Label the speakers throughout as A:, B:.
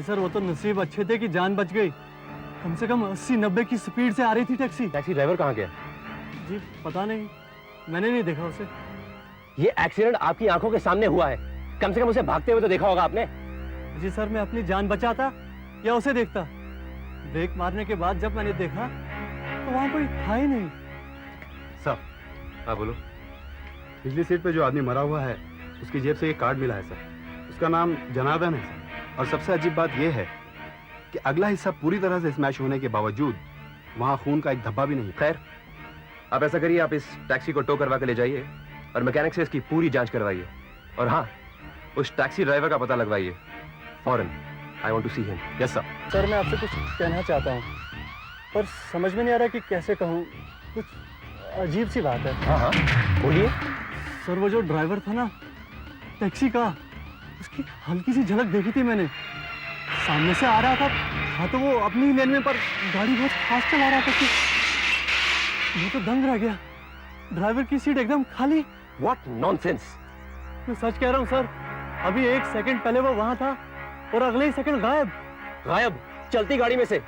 A: Sir वो तो नसीब अच्छे थे कि जान बच गई। कम से कम 80-90 की स्पीड से आ रही थी टैक्सी।
B: टैक्सी ड्राइवर कहाँ गया?
A: जी पता नहीं, मैंने नहीं देखा उसे।
B: ये एक्सीडेंट आपकी आंखों के सामने हुआ है, कम से कम उसे भागते हुए तो देखा होगा आपने।
A: जी सर, मैं अपनी जान बचाता या उसे देखता? ब्रेक मारने के बाद जब मैंने देखा तो वहां कोई था ही नहीं।
C: सर, हाँ बोलो। पिछली सीट पे जो आदमी मरा हुआ है उसकी जेब से ये कार्ड मिला है सर। उसका नाम जनार्दन है सर। और सबसे अजीब बात यह है कि अगला हिस्सा पूरी तरह से स्मैश होने के बावजूद वहां खून का एक धब्बा भी नहीं।
B: खैर, आप ऐसा करिए, आप इस टैक्सी को टो करवा के ले जाइए और मैकेनिक से इसकी पूरी जांच करवाइए। और हाँ, उस टैक्सी ड्राइवर का पता लगवाइए फौरन। I want to see him.
C: Yes sir.
A: Sir मैं आपसे कुछ कहना चाहता हूँ पर समझ में नहीं आ रहा कि कैसे कहूँ। कुछ अजीब सी बात है।
B: हाँ हाँ बोलिए।
A: सर वो जो ड्राइवर था ना टैक्सी का, उसकी हल्की सी झलक देखी थी मैंने। सामने से आ रहा था, हाँ तो वो अपनी ही लेन में, पर गाड़ी बहुत फास्ट चला रहा था कि मैं तो दंग रह गया। ड्राइवर की सीट एकदम खाली।
B: What nonsense.
A: मैं सच कह रहा हूँ सर, अभी 1 सेकंड पहले वो वहां था और अगले ही सेकंड गायब।
B: गायब? चलती गाड़ी में से?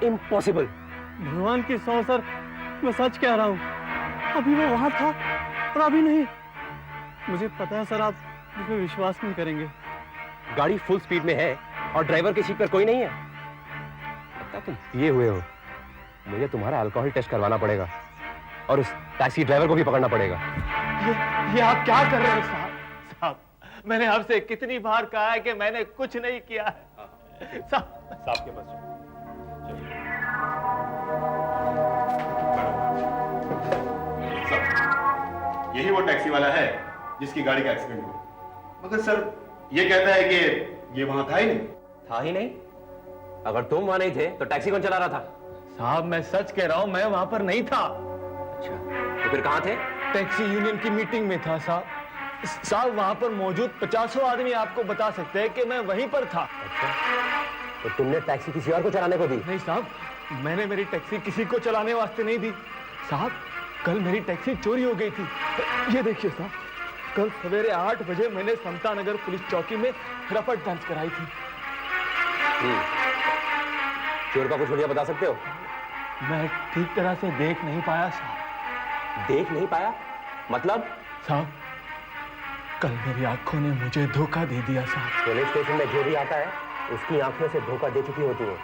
B: इम्पॉसिबल।
A: भगवान की सौ सर, मैं सच कह रहा हूँ, अभी वो वहां था और अभी नहीं। मुझे पता है सर, आप मुझ पर विश्वास नहीं करेंगे।
B: गाड़ी फुल स्पीड में है और ड्राइवर की सीट पर कोई नहीं है। लगता तुम पिए हुए हो। मुझे तुम्हारा अल्कोहल टेस्ट करवाना पड़ेगा और उस टैक्सी ड्राइवर को भी पकड़ना पड़ेगा।
D: ये आप क्या कर रहे हैं साहब? साहब, मैंने आपसे कितनी बार कहा है कि मैंने कुछ नहीं किया है। साहब
C: के पास यही वो टैक्सी वाला है जिसकी गाड़ी का एक्सीडेंट हुआ। मगर सर ये कहता है कि ये वहां था ही नहीं।
B: था ही नहीं? अगर तुम वहां नहीं थे तो टैक्सी कौन चला रहा था?
D: साहब मैं सच कह रहा हूं, मैं वहां पर नहीं था।
B: अच्छा, तो फिर कहां थे?
D: टैक्सी यूनियन की मीटिंग में था साहब। साहब वहां पर मौजूद 50 आदमी आपको बता सकते हैं कि मैं वहीं पर था।
B: अच्छा, तो तुमने टैक्सी किसी और को चलाने को दी?
D: नहीं साहब, मैंने मेरी टैक्सी किसी को चलाने वास्ते नहीं दी। साहब कल मेरी टैक्सी चोरी हो गई थी। ये देखिए साहब, कल सवेरे 8 बजे मैंने समता नगर पुलिस चौकी में रपट दर्ज कराई थी।
B: चोर का कुछ हुलिया बता सकते हो?
D: मैं ठीक तरह से देख नहीं पाया साहब।
B: देख नहीं पाया मतलब?
D: साहब कल मेरी आंखों ने मुझे धोखा दे दिया साहब।
B: पुलिस स्टेशन में जो भी आता है उसकी आंखों से धोखा दे चुकी होती है।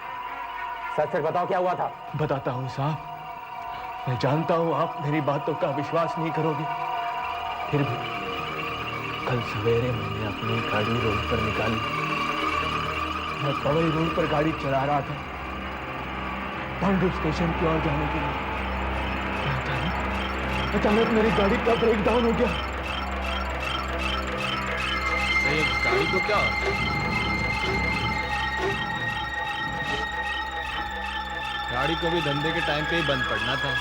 B: सच सच बताओ क्या हुआ था?
D: बताता हूँ साहब, मैं जानता हूँ आप मेरी बातों का विश्वास नहीं करोगे, फिर भी कल सवेरे मैंने अपनी गाड़ी रोड पर निकाली। मैं पवई रोड पर गाड़ी चला रहा था पांडु स्टेशन की ओर जाने के लिए। अचानक मेरी गाड़ी का ब्रेक डाउन हो गया।
E: ये गाड़ी को क्या? गाड़ी को भी धंधे के टाइम पे ही बंद पड़ना था।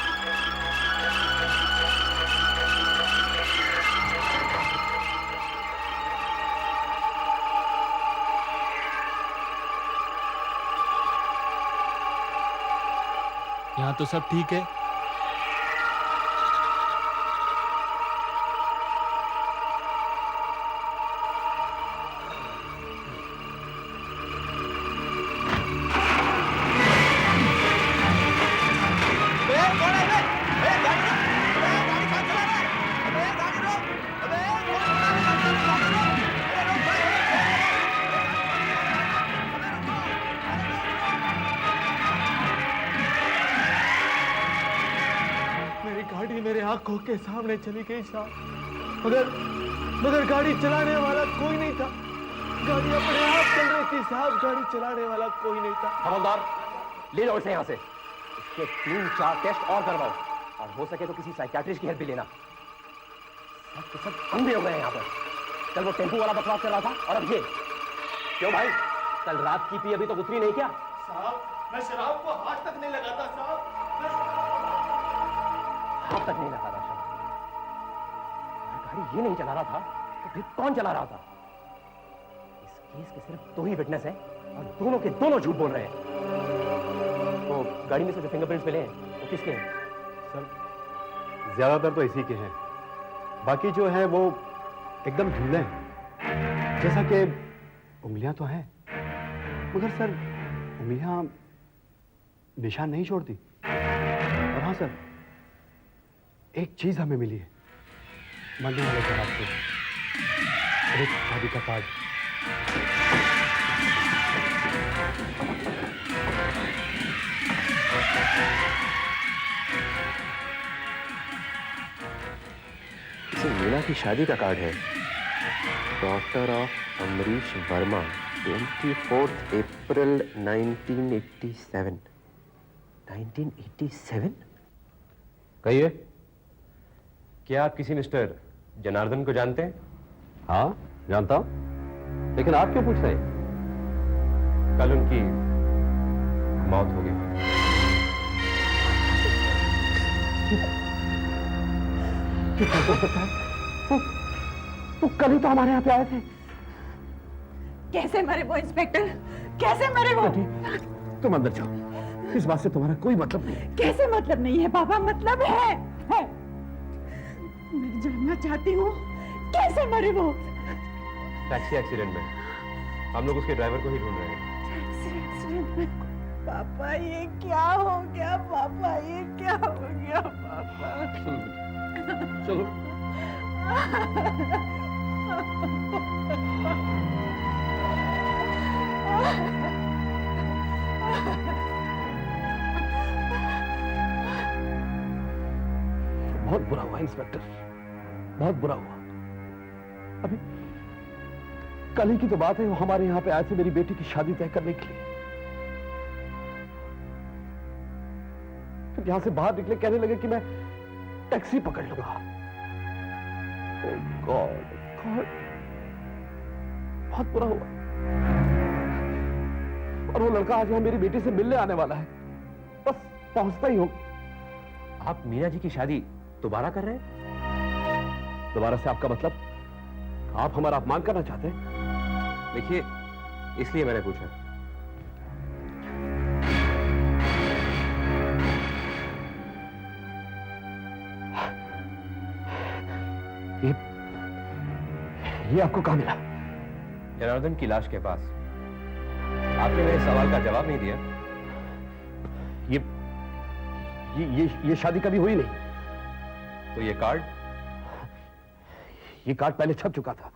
E: यहाँ तो सब ठीक है।
D: गाड़ी मेरे आंखों के सामने चली गई साहब, मगर गाड़ी चलाने वाला कोई नहीं था। गाड़ी अपने आप चल रही थी साहब, गाड़ी चलाने वाला कोई नहीं था।
B: हवलदार, ले जाओ इसे यहाँ से। इसके 3-4 टेस्ट और करवाओ और हो सके तो किसी साइकियाट्रिस्ट की हेल्प भी लेना। सब के सब अंधे हो गए हैं यहाँ पर। कल वो टेम्पू वाला बकवास कर रहा था और अब ये। क्यों भाई, कल रात की पी अभी तो उतरी नहीं क्या?
D: साहब मैं शराब को हाथ तक नहीं लगाता साहब।
B: हाथ तक नहीं लगा रहा था। गाड़ी ये नहीं चला रहा था तो फिर कौन चला रहा था? इस केस के सिर्फ 2 ही विटनेस हैं और दोनों के दोनों झूठ बोल रहे हैं। तो गाड़ी में से जो फिंगरप्रिंट्स मिले हैं वो किसके हैं?
C: सर ज्यादातर तो इसी के हैं, बाकी जो है वो एकदम ढीले हैं। जैसा कि उंगलियां तो हैं मगर सर उंगलियां निशान नहीं छोड़ती। और हाँ सर, एक चीज हमें मिली है मरने वाले जनाब से, एक शादी का कार्ड।
B: इसे मीना की शादी का कार्ड है। डॉक्टर ऑफ अमरीश वर्मा, 24 अप्रैल 1987। 1987? कहिए, क्या आप किसी मिस्टर जनार्दन को जानते हैं?
F: हाँ, जानता हूं, लेकिन आप क्यों पूछ रहे हैं?
B: कल उनकी मौत हो गई।
C: वो कल ही तो हमारे यहाँ पे आए थे।
G: कैसे मरे वो इंस्पेक्टर? कैसे मरे वो?
C: तुम अंदर जाओ, इस बात से तुम्हारा कोई मतलब नहीं है।
G: कैसे मतलब नहीं है पापा? मतलब है। मैं जानना चाहती हूँ कैसे मरे वो?
B: टैक्सी एक्सीडेंट में। हम लोग उसके ड्राइवर को ही ढूंढ रहे हैं।
G: एक्सीडेंट में? पापा ये क्या हो गया? पापा ये क्या हो गया? पापा
F: चलो।
C: बहुत बुरा हुआ इंस्पेक्टर, बहुत बुरा हुआ। अभी कल ही की तो बात है, वो हमारे यहाँ पे आए थे मेरी बेटी की शादी तय करने के लिए। फिर यहां से बाहर निकले कहने लगे कि मैं टैक्सी पकड़ लूंगा। Oh God, God, बहुत बुरा हुआ। और वो लड़का आज यहाँ मेरी बेटी से मिलने आने वाला है, बस पहुंचता ही हो।
B: आप मीना जी की शादी दोबारा कर रहे हैं?
C: दोबारा से आपका मतलब? आप हमारा अपमान करना चाहते हैं?
B: देखिए, इसलिए मैंने पूछा।
C: ये आपको कहां मिला?
B: जनार्दन की लाश के पास। आपने मेरे सवाल का जवाब नहीं दिया।
C: ये शादी कभी हुई नहीं।
B: तो ये कार्ड?
C: ये कार्ड पहले छप चुका था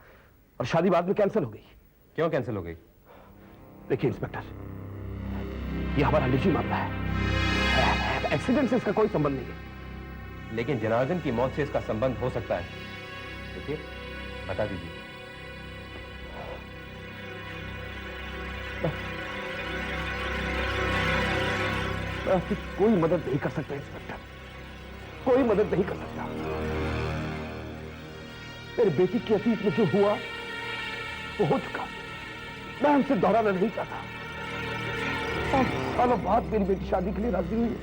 C: और शादी बाद में कैंसिल हो गई।
B: क्यों कैंसिल हो गई?
C: देखिए इंस्पेक्टर, ये हमारा निजी मामला है, एक्सीडेंट से इसका कोई संबंध नहीं है।
B: लेकिन जनार्दन की मौत से इसका संबंध हो सकता है। देखिए, बता दीजिए।
C: मैं आपकी कोई मदद नहीं कर सकता इंस्पेक्टर, कोई मदद नहीं कर सकता। मेरी बेटी की अतीत में जो हुआ वो हो चुका, मैं उनसे दोहराना नहीं चाहता। और सालों बाद मेरी बेटी शादी के लिए राजी हुई है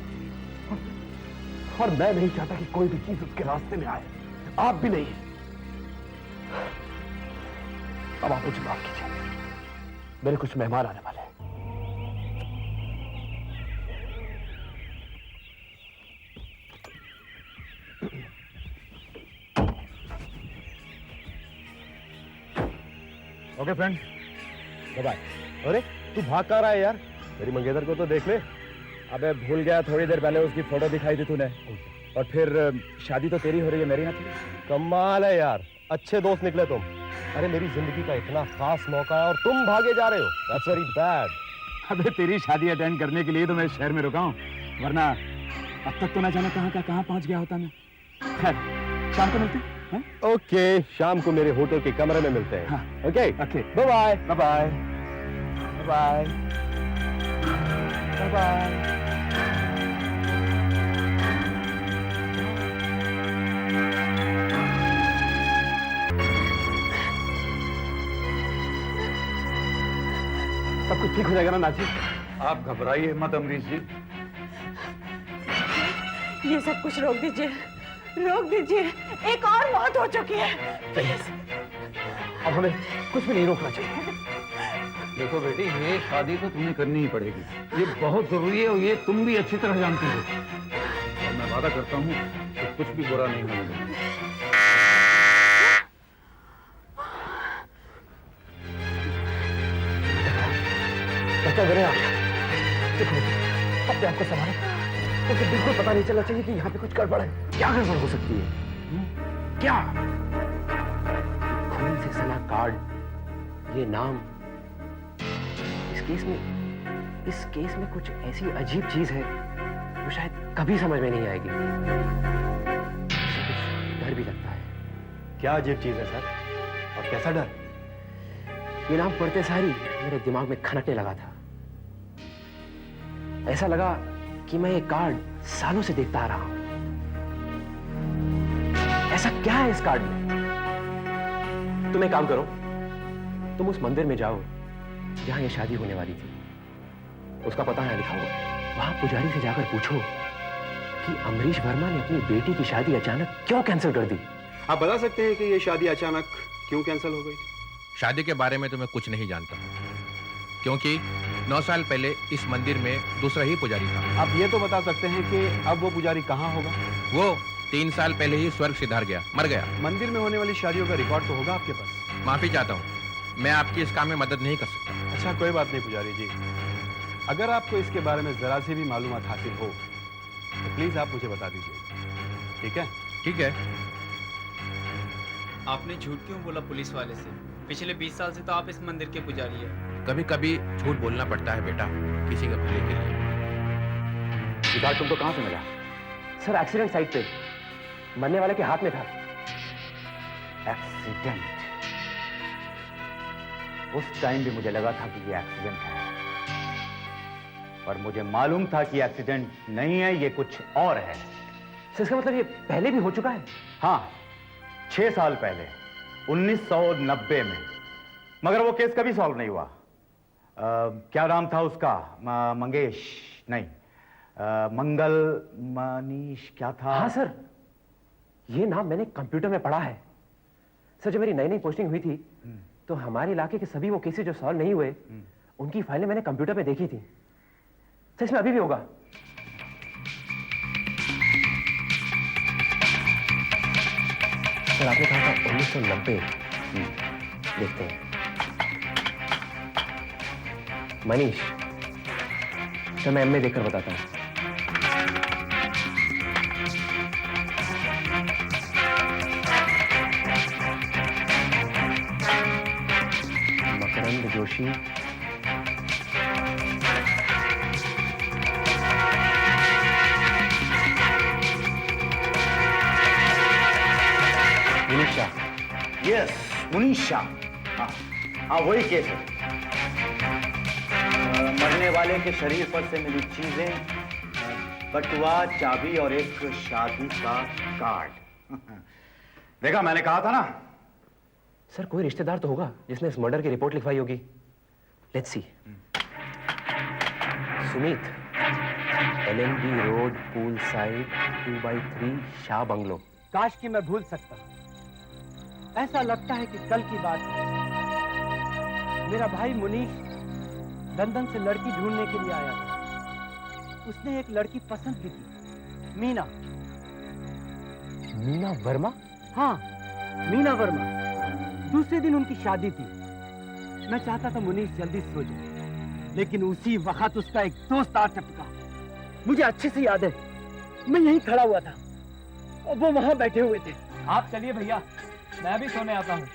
C: और मैं नहीं चाहता कि कोई भी चीज उसके रास्ते में आए, आप भी नहीं। अब आप मुझे माफ कीजिए, मेरे कुछ मेहमान आने वाले हैं।
F: Okay friend, bye. अरे तू भाग कहाँ रहा है यार? मेरी मंगेतर को तो देख ले। अबे भूल गया, थोड़ी देर पहले उसकी फोटो दिखाई थी तूने। और फिर शादी तो तेरी हो रही है, मेरी यहाँ थी।
B: कमाल है यार, अच्छे दोस्त निकले तुम। अरे मेरी जिंदगी का इतना खास मौका है और तुम भागे जा रहे हो। That's very bad.
F: अबे तेरी शादी अटेंड करने के लिए तो मैं शहर में रुका हूँ, वरना अब तक तो ना जाने कहाँ पहुंच गया होता मैं। खैर, शाम को मिलते हैं।
B: ओके, शाम को मेरे होटल के कमरे में मिलते हैं।
F: हाँ।
B: Okay
F: okay,
B: bye bye.
F: Bye bye
B: bye bye.
C: सब कुछ ठीक हो जाएगा ना नाजी?
F: आप घबराइए मत अमरीश जी।
G: ये सब कुछ रोक दीजिए, रोक दीजिए। एक और मौत हो चुकी है। प्लीज।
C: अब हमें कुछ भी नहीं रोकना चाहिए।
F: देखो बेटी, ये शादी तो तुम्हें करनी ही पड़ेगी, ये बहुत जरूरी है और ये तुम भी अच्छी तरह जानती हो। और मैं वादा करता हूँ कि कुछ भी बुरा नहीं होने देगा।
B: क्या करे आप? देखो अपने आप को संभालो। मुझे बिल्कुल पता नहीं चलना चाहिए कि यहाँ पे कुछ गड़बड़ है। क्या गड़बड़ हो सकती है? क्या? खून से सना कार्ड, ये नाम, इस केस में कुछ ऐसी अजीब चीज है जो शायद कभी समझ में नहीं आएगी। मुझे कुछ डर भी लगता है।
C: क्या अजीब चीज है सर, और कैसा डर?
B: ये नाम पढ़ते सारी मेरे दिमाग में खनकने लगा था। ऐसा लगा कि मैं ये कार्ड सालों से देखता आ रहा हूं। ऐसा क्या है इस कार्ड में? तुम एक काम करो, तुम उस मंदिर में जाओ जहां ये शादी होने वाली थी। उसका पता यहां लिखा हुआ है। वहां पुजारी से जाकर पूछो कि अमरीश वर्मा ने अपनी बेटी की शादी अचानक क्यों कैंसिल कर दी।
C: आप बता सकते हैं कि ये शादी अचानक क्यों कैंसिल हो गई?
E: शादी के बारे में तो मैं कुछ नहीं जानता, क्योंकि 9 साल पहले इस मंदिर में दूसरा ही पुजारी था।
C: आप ये तो बता सकते हैं कि अब वो पुजारी कहाँ होगा?
E: वो 3 साल पहले ही स्वर्ग सिधार गया, मर गया।
C: मंदिर में होने वाली शादियों का रिकॉर्ड तो होगा आपके पास?
E: माफी चाहता हूँ, मैं आपकी इस काम में मदद नहीं कर सकता।
C: अच्छा, कोई बात नहीं पुजारी जी। अगर आपको इसके बारे में जरा सी भी मालूमात हासिल हो तो प्लीज आप मुझे बता दीजिए, ठीक है?
E: ठीक है।
H: आपने झूठ क्यों बोला पुलिस वाले से? पिछले 20 साल से तो आप इस मंदिर के पुजारी हैं।
E: कभी कभी झूठ बोलना पड़ता है बेटा, किसी के भले के लिए।
B: ये कार्ड तुमको कहां से मिला? सर एक्सीडेंट साइट पे, मरने वाले के हाथ में था।
I: एक्सीडेंट? उस टाइम भी मुझे लगा था कि ये एक्सीडेंट है, पर मुझे मालूम था कि एक्सीडेंट नहीं है, ये कुछ और है।
B: सर इसका मतलब ये पहले भी हो चुका है?
I: हाँ, 6 साल पहले 1990 में, मगर वो केस कभी सॉल्व नहीं हुआ। क्या नाम था उसका? मंगेश नहीं, मंगल, मनीष, क्या था?
B: हाँ सर, ये नाम मैंने कंप्यूटर में पढ़ा है। सर जब मेरी नई नई पोस्टिंग हुई थी तो हमारे इलाके के सभी वो केसेस जो सॉल्व नहीं हुए उनकी फाइलें मैंने कंप्यूटर पे देखी थी। सर इसमें अभी भी होगा। सर आपने कहा था 1990। देखते हैं। मनीष, सर मैं एमए देखकर बताता हूँ। मकरंद जोशी, मुनीष शाह।
I: यस, मुनीष शाह। हाँ हाँ, वही केस है। मरने वाले के शरीर पर से मिली चीजें, बटुआ, चाबी और एक शादी का कार्ड। देखा, मैंने कहा था ना।
B: सर कोई रिश्तेदार तो होगा जिसने इस मर्डर की रिपोर्ट लिखवाई होगी। Let's see. Sumit, LNB road, pool side, 2x3, Shah bungalow.
A: काश कि मैं भूल सकता। ऐसा लगता है कि कल की बात है। मेरा भाई मुनीश लंदन से लड़की ढूंढने के लिए आया था। उसने एक लड़की पसंद की थी, मीना।
B: मीना वर्मा?
A: हाँ, मीना वर्मा। दूसरे दिन उनकी शादी थी। मैं चाहता था मुनीश जल्दी सो जाए, लेकिन उसी वक्त उसका एक दोस्त आ टपका। मुझे अच्छे से याद है, मैं यहीं खड़ा हुआ था और वो वहां बैठे हुए थे।
H: आप चलिए भैया, मैं भी सोने आता हूँ।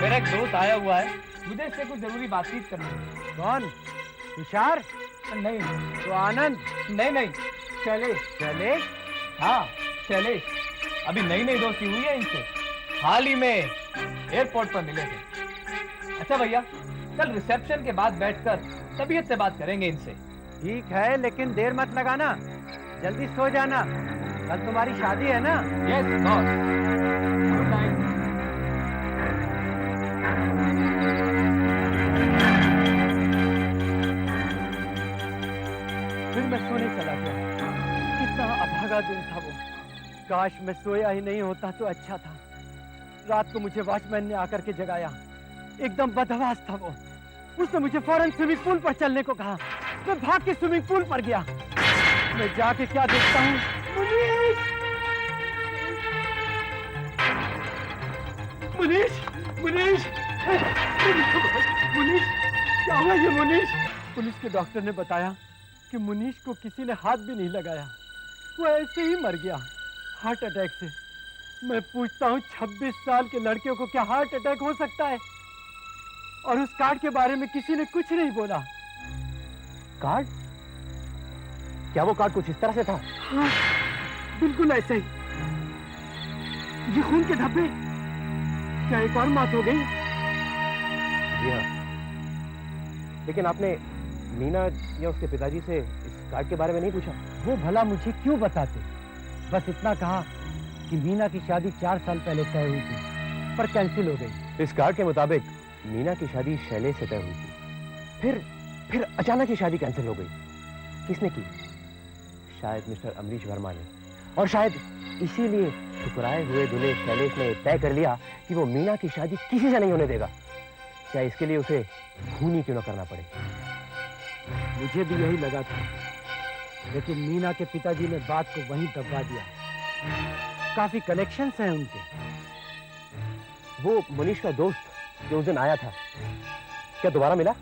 H: मेरा एक दोस्त आया हुआ है, मुझे इससे कुछ जरूरी बातचीत करनी है।
A: कौन? तुषार?
H: नहीं
A: तो आनंद?
H: नहीं नहीं, शैलेश।
A: शैलेश?
H: हाँ शैलेश, अभी नई नई दोस्ती हुई है इनसे, हाल ही में एयरपोर्ट पर मिले थे। अच्छा भैया, कल रिसेप्शन के बाद बैठकर तबीयत से बात करेंगे इनसे।
A: ठीक है, लेकिन देर मत लगाना, जल्दी सो जाना। कल तुम्हारी शादी है ना?
H: Yes boss. Good night.
A: फिर मैं सोने चला गया। कितना अभागा दिन था वो। काश मैं सोया ही नहीं होता तो अच्छा था। रात को मुझे वॉचमैन ने आकर के जगाया। एकदम बदहवास था वो। उसने मुझे फौरन स्विमिंग पूल पर चलने को कहा। मैं भाग के स्विमिंग पूल पर गया। मैं जाके क्या देखता हूँ, मुनीश! मुनीश! मुनीश! मुनीश! क्या हुआ ये मुनीश? पुलिस के डॉक्टर ने बताया कि मुनीश को किसी ने हाथ भी नहीं लगाया, वो ऐसे ही मर गया हार्ट अटैक से। मैं पूछता हूँ 26 साल के लड़के को क्या हार्ट अटैक हो सकता है? और उस कार्ड के बारे में किसी ने कुछ नहीं बोला।
B: कार्ड? क्या वो कार्ड कुछ इस तरह से था?
A: हाँ, बिल्कुल ऐसे ही। ये खून के धब्बे, क्या एक और मौत हो गई?
B: जी हाँ, लेकिन आपने मीना या उसके पिताजी से इस कार्ड के बारे में नहीं पूछा?
A: वो भला मुझे क्यों बताते? बस इतना कहा कि मीना की शादी 4 साल पहले तय हुई थी, पर कैंसिल हो गई।
B: इस कार्ड के मुताबिक मीना की शादी शैलेश से तय हुई थी, फिर अचानक ही शादी कैंसिल हो गई। किसने की? शायद मिस्टर अमरीश वर्मा ने। और शायद इसीलिए ठुकराए हुए दूल्हे शैलेश ने तय कर लिया कि वो मीना की शादी किसी से नहीं होने देगा, चाहे इसके लिए उसे खून ही क्यों न करना पड़े।
A: मुझे भी यही लगा था, लेकिन मीना के पिताजी ने बात को वहीं दबा दिया। काफी कनेक्शंस हैं उनके।
B: वो मुनीश का दोस्त जो उस दिन आया था, क्या दोबारा मिला?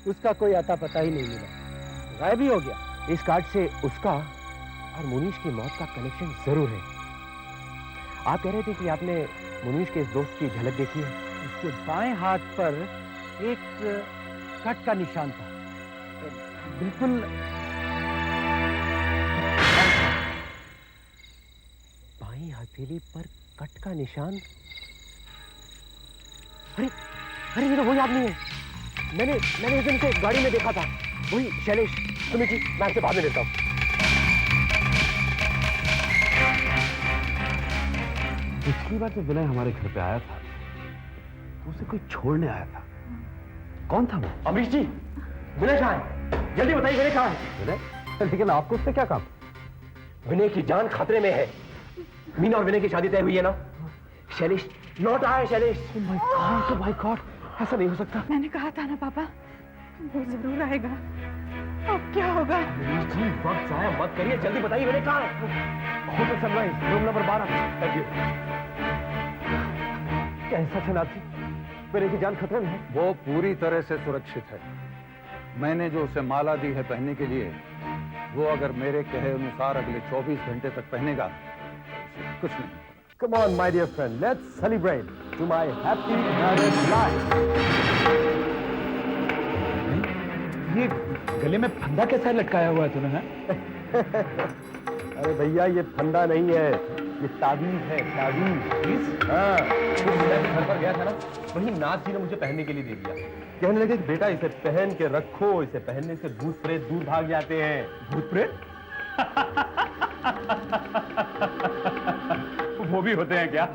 A: उसका कोई अता पता ही नहीं मिला, गायब ही हो गया।
B: इस कार्ड से उसका और मुनीश की मौत का कनेक्शन जरूर है। आप कह रहे थे कि आपने मुनीश के इस दोस्त की झलक देखी है।
A: उसके बाएं हाथ पर एक कट का निशान था, बिल्कुल
B: बाईं हथेली पर कट का निशान। अरे अरे, ये तो वही आदमी है। मैंने उस दिन से गाड़ी में देखा था। वही शैलेश। सुमित जी, मैं आपसे बाद में लेता हूँ।
C: पिछली बार जब विनय हमारे घर पे आया था तो उसे कोई छोड़ने आया था। कौन था वो?
B: अमरीश जी, विनय कहाँ है? जल्दी बताइए, विनय कहाँ है?
C: विनय? लेकिन आपको उससे क्या काम?
B: विनय की जान खतरे में है। मीना और विनय की शादी तय हुई है ना? शैलेश लौट आया है। शैलेश,
C: माय गॉड, ऐसा नहीं हो सकता।
G: मैंने कहा था ना पापा, वो जरूर आएगा। अब क्या होगा?
B: अमरीश जी, वक्त जाया मत करिए, जल्दी बताइए विनय कहाँ है? Hotel sunrise, room number 12। Thank you. कैसा है नाथ जी? विनय की जान खतरे में है?
J: वो पूरी तरह से सुरक्षित है। मैंने जो उसे माला दी है पहनने के लिए, वो अगर मेरे कहे अनुसार अगले 24 घंटे तक पहनेगा तो उसे कुछ नहीं।
B: Come on, my dear friend, let's celebrate to my happy married life.
F: ये गले में फंदा कैसा लटकाया हुआ है तूने?
B: अरे भैया, ये फंदा नहीं है, ये ताबीज है। ताबीज? हाँ, घर पर गया था ना, वही नाथ जी ने मुझे पहनने के लिए दे दिया। कहने लगे कि बेटा इसे पहन के रखो, इसे पहनने से भूत प्रेत दूर भाग जाते हैं।
F: भूत प्रेत? वो भी होते हैं क्या?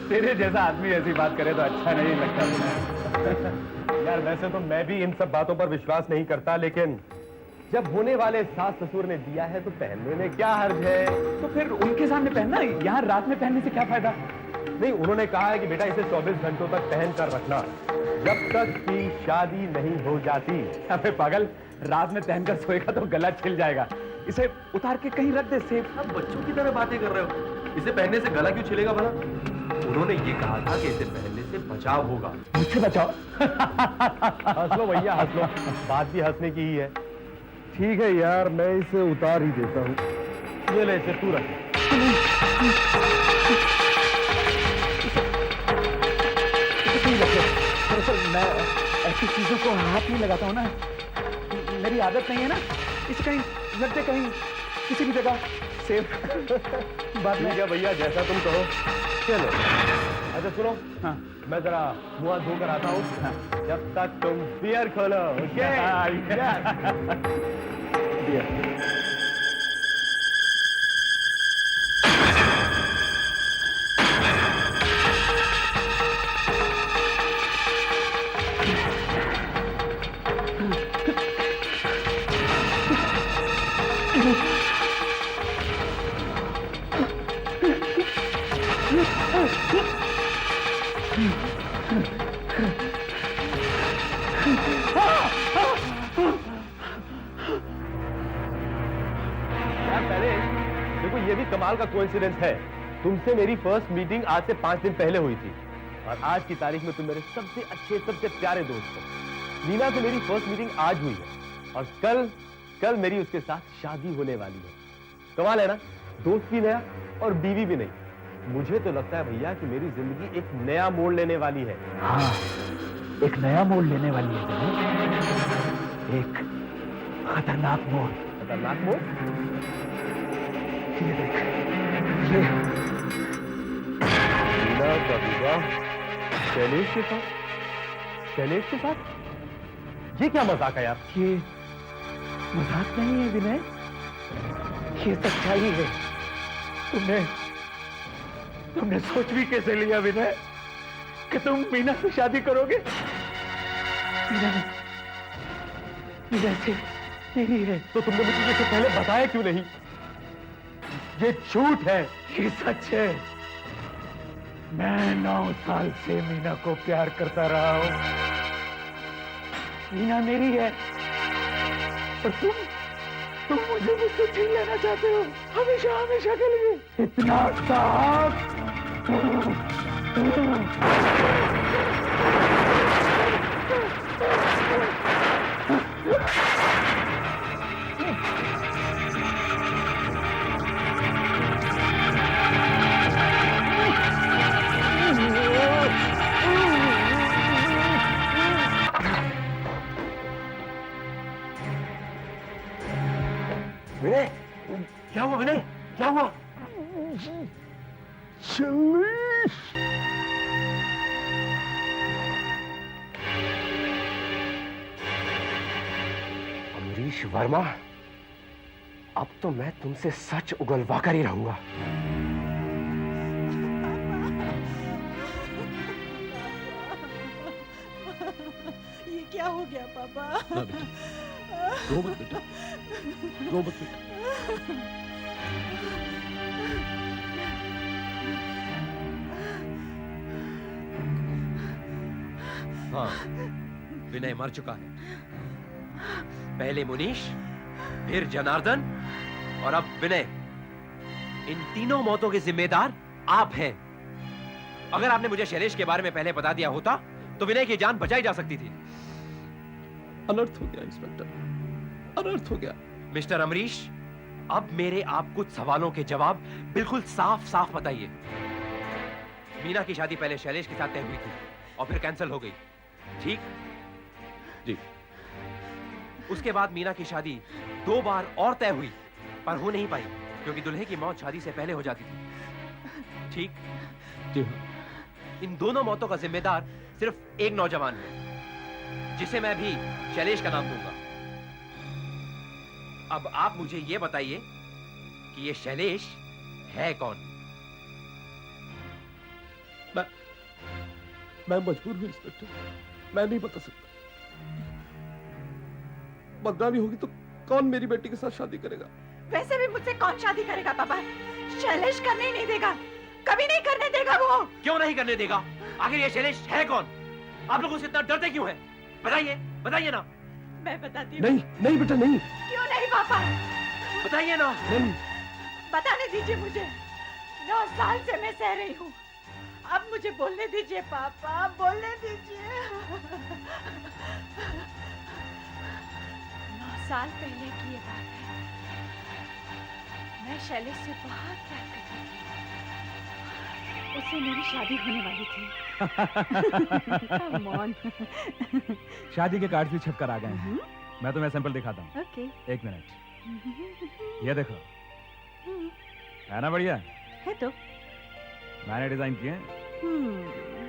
F: तेरे जैसा आदमी ऐसी बात करे तो अच्छा नहीं लगता तुम्हें।
B: यार, वैसे तो मैं भी इन सब बातों पर विश्वास नहीं करता, लेकिन जब होने वाले सास ससुर ने दिया है तो पहनने में क्या हर्ज है?
F: तो फिर उनके सामने पहनना, यहाँ रात में पहनने से क्या फायदा?
B: नहीं, उन्होंने कहा है कि बेटा इसे 24 घंटों तक पहन कर रखना, जब तक कि शादी नहीं हो जाती।
F: अबे पागल, रात में पहनकर सोएगा तो गला छिल जाएगा। इसे उतार के कहीं रख दे सेफ।
K: आप बच्चों की तरह बातें कर रहे हो। इसे पहनने से गला क्यों छिलेगा भला? उन्होंने ये कहा था कि इसे पहनने से बचाव होगा।
B: मुझसे बचाओ? हंस लो भैया, हंस लो, बात भी हंसने की ही है। ठीक है यार, मैं इसे उतार ही देता हूँ। ये ले, इसे तू रख।
F: दरअसल मैं ऐसी चीजों को हाथ नहीं लगाता हूँ ना, मेरी आदत नहीं है ना। इसे कहीं रख दे, कहीं किसी भी जगह सेफ।
B: बात नहीं क्या भैया, जैसा तुम कहो। चलो, अच्छा सुनो,
F: हाँ,
B: मैं जरा मुंह हाथ धोकर आता हूँ।
F: हाँ।
B: जब तक तुम बियर खोलो। ओके? बियर। देखो, ये भी कमाल का कोइंसिडेंस है। तुमसे मेरी फर्स्ट मीटिंग आज से 5 दिन पहले हुई थी, और आज की तारीख में तुम मेरे सबसे अच्छे, सबसे प्यारे दोस्त हो।
K: मीना से मेरी फर्स्ट मीटिंग आज हुई है और कल मेरी उसके साथ शादी होने वाली है। कमाल है ना, दोस्त भी नया और बीवी भी नहीं। मुझे तो लगता है भैया कि मेरी जिंदगी एक नया मोड़ लेने वाली है।
D: हाँ, एक नया मोड़ लेने वाली है विनय। एक खतरनाक मोड़।
K: खतरनाक मोड़?
D: ये देख, ये
K: मीना का विवाह शैलेश के साथ? शैलेश के साथ? ये क्या मजाक है यार?
D: ये मजाक नहीं है विनय, ये सच्चाई है। तुमने सोच भी कैसे लिया विनय कि तुम मीना से शादी करोगे? मीना से नहीं है।
K: तो तुमने मुझे ये पहले बताया क्यों नहीं? ये झूठ है।
D: ये सच है। मैं 9 साल से मीना को प्यार करता रहा हूं। मीना मेरी है और तुम मुझे मुझसे छीन लेना चाहते हो, हमेशा हमेशा के लिए। इतना साफ।
K: विनय, क्या हुआ विनय? क्या हुआ?
D: शैलेश,
B: अमरीश वर्मा, अब तो मैं तुमसे सच उगलवा कर ही रहूंगा।
G: ये क्या हो गया पापा?
K: रो मत बेटा, रो मत बेटा।
B: हाँ, विनय मर चुका है। पहले मुनीश, फिर जनार्दन और अब विनय। इन तीनों मौतों के जिम्मेदार आप हैं। अगर आपने मुझे शैलेश के बारे में पहले बता दिया होता तो विनय की जान बचाई जा सकती थी।
K: अनर्थ हो गया इंस्पेक्टर, अनर्थ हो गया।
B: मिस्टर अमरीश, अब मेरे आप कुछ सवालों के जवाब बिल्कुल साफ साफ बताइए। मीना की शादी पहले शैलेश के साथ तय हुई थी और फिर कैंसिल हो गई, ठीक?
K: जी।
B: उसके बाद मीना की शादी 2 बार और तय हुई पर हो नहीं पाई क्योंकि दुल्हे की मौत शादी से पहले हो जाती थी, ठीक?
K: जी हाँ।
B: इन दोनों मौतों का जिम्मेदार सिर्फ एक नौजवान है जिसे मैं भी शैलेश का नाम दूंगा। अब आप मुझे यह बताइए कि ये शैलेश है कौन?
K: मैं मजबूर हूं इंस्पेक्टर, मैं नहीं बता सकता। बदनामी होगी तो कौन मेरी बेटी के साथ शादी करेगा?
G: वैसे भी मुझसे कौन शादी करेगा पापा? शैलेश करने ही नहीं देगा, कभी नहीं करने देगा वो।
B: क्यों नहीं करने देगा? आखिर ये शैलेश है कौन? आप लोग उससे इतना डरते क्यों हैं? बताइए, बताइए ना।
G: मैं बताती हूँ।
K: नहीं, नहीं बेटा नहीं।
G: क्यों नहीं पापा?
B: बताइए ना।
K: नहीं।
G: बताने दीजिए मुझे। 9 साल से मैं सह रही हूँ, अब मुझे बोलने दीजिए पापा, बोलने दीजिए। 9 साल पहले की ये बात है। मैं शैलेश से बहुत प्यार करती थी, उससे मेरी शादी होने वाली थी। Come on.
F: शादी के कार्ड भी छप कर आ गए हैं। मैं तुम्हें सैंपल दिखाता हूँ।
G: Okay.
F: एक मिनट, ये देखो, है ना बढ़िया?
G: है तो।
F: मैंने डिजाइन किए हैं।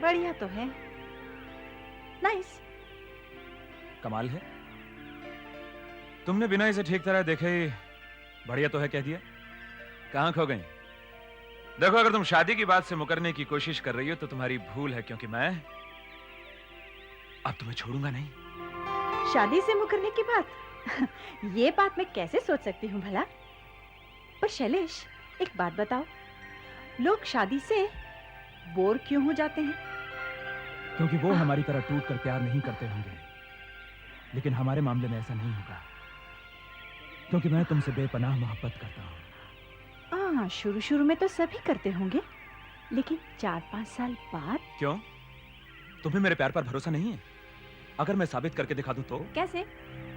G: बढ़िया तो है। नाइस।
F: कमाल है, तुमने बिना इसे ठीक तरह देखे ही बढ़िया तो है कह दिया। कहां खो गई? देखो, अगर तुम शादी की बात से मुकरने की कोशिश कर रही हो तो तुम्हारी भूल है, क्योंकि मैं अब तुम्हें छोड़ूंगा नहीं।
G: शादी से मुकरने की बात? ये बात मैं कैसे सोच सकती हूँ भला? पर शैलेश, एक बात बताओ, लोग शादी से बोर क्यों हो जाते हैं?
F: क्योंकि वो हमारी तरह टूट कर प्यार नहीं करते होंगे, लेकिन हमारे मामले में ऐसा नहीं होगा, क्योंकि मैं तुमसे बेपनाह मोहब्बत करता हूँ।
G: हाँ, शुरू में तो सभी करते होंगे, लेकिन 4-5 साल बाद?
F: क्यों? तुम्हें मेरे प्यार पर भरोसा नहीं है? अगर मैं साबित करके दिखा दूं तो?
G: कैसे?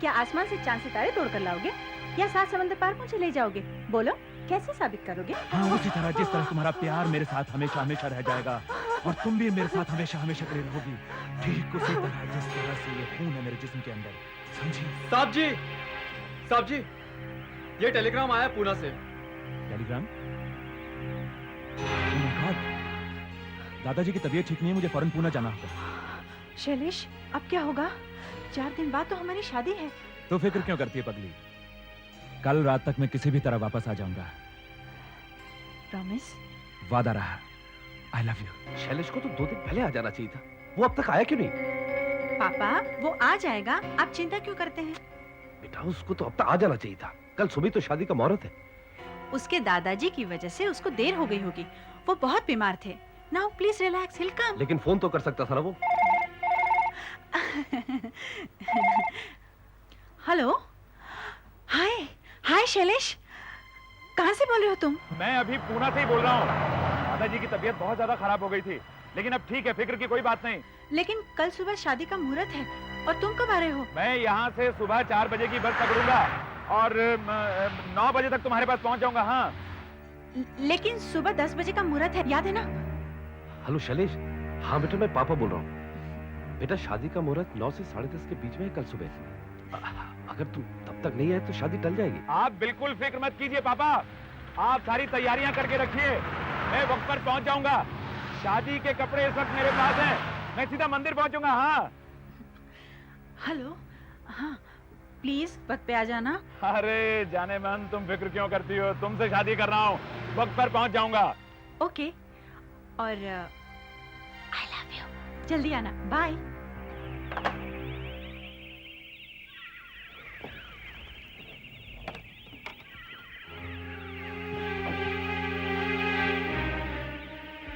G: क्या आसमान से चांद सितारे तोड़ कर लाओगे या 7 समंदर पार पहुंचे ले जाओगे? बोलो, कैसे साबित करोगे?
F: हाँ, उसी तरह जिस तरह तुम्हारा प्यार मेरे साथ हमेशा हमेशा रह जाएगा और तुम भी मेरे साथ हमेशा हमेशा खड़ी रहोगी, ठीक उसी तरह जिस तरह से ये खून है मेरे जिस्म के अंदर, समझी?
A: साहब जी, ये टेलीग्राम आया पूना से।
F: टेलीग्राम? Oh my God! दादाजी की तबीयत ठीक नहीं है, मुझे फौरन पूना जाना होगा।
G: शैलेश, अब क्या होगा? 4 दिन बाद तो हमारी शादी है।
F: तो फिक्र क्यों करती है पगली? कल रात तक मैं किसी भी तरह वापस आ जाऊंगा।
G: प्रॉमिस?
F: वादा रहा। I love you।
B: शैलेश को तो 2 दिन पहले आ जाना चाहिए था, वो अब तक आया क्यों नहीं?
G: पापा, वो आ जाएगा, आप चिंता क्यों करते हैं?
B: बेटा उसको तो अब तक आ जाना चाहिए था, कल सुबह तो शादी का मुहूर्त है।
G: उसके दादाजी की वजह से उसको देर हो गई होगी, वो बहुत बीमार थे। नाउ प्लीज रिलैक्स, हिल कम।
B: लेकिन फोन तो कर सकता था ना वो।
G: हेलो, हाय हाय शैलेश, कहाँ से बोल रहे हो तुम?
F: मैं अभी पूना से ही बोल रहा हूँ। दादाजी की तबीयत बहुत ज्यादा खराब हो गई थी, लेकिन अब ठीक है, फिक्र की कोई बात नहीं।
G: लेकिन कल सुबह शादी का मुहूर्त है और तुम कब आ रहे हो?
F: मैं यहाँ से सुबह 4 बजे की बस पकड़ूंगा और 9 बजे तक तुम्हारे पास पहुँच जाऊंगा। हाँ,
G: लेकिन सुबह 10 बजे का मुहूर्त है, याद है ना?
B: हेलो शैलेश, हाँ बेटा मैं पापा बोल रहा हूँ। बेटा शादी का मुहूर्त 9 से 10:30 के बीच में है कल सुबह। अगर तुम तब तक नहीं आए तो शादी टल जाएगी।
F: आप बिल्कुल फिक्र मत कीजिए पापा, आप सारी तैयारियां करके रखिए, मैं वक्त पर पहुंच जाऊंगा। शादी के कपड़े इस वक्त मेरे पास हैं, मैं सीधा मंदिर पहुंचूंगा। हाँ
G: हेलो, हाँ प्लीज वक्त पे आ जाना।
F: अरे जाने मन, तुम फिक्र क्यों करती हो, तुमसे शादी कर रहा हूँ, वक्त पर पहुंच जाऊंगा।
G: ओके, और आई लव यू, जल्दी आना, बाय।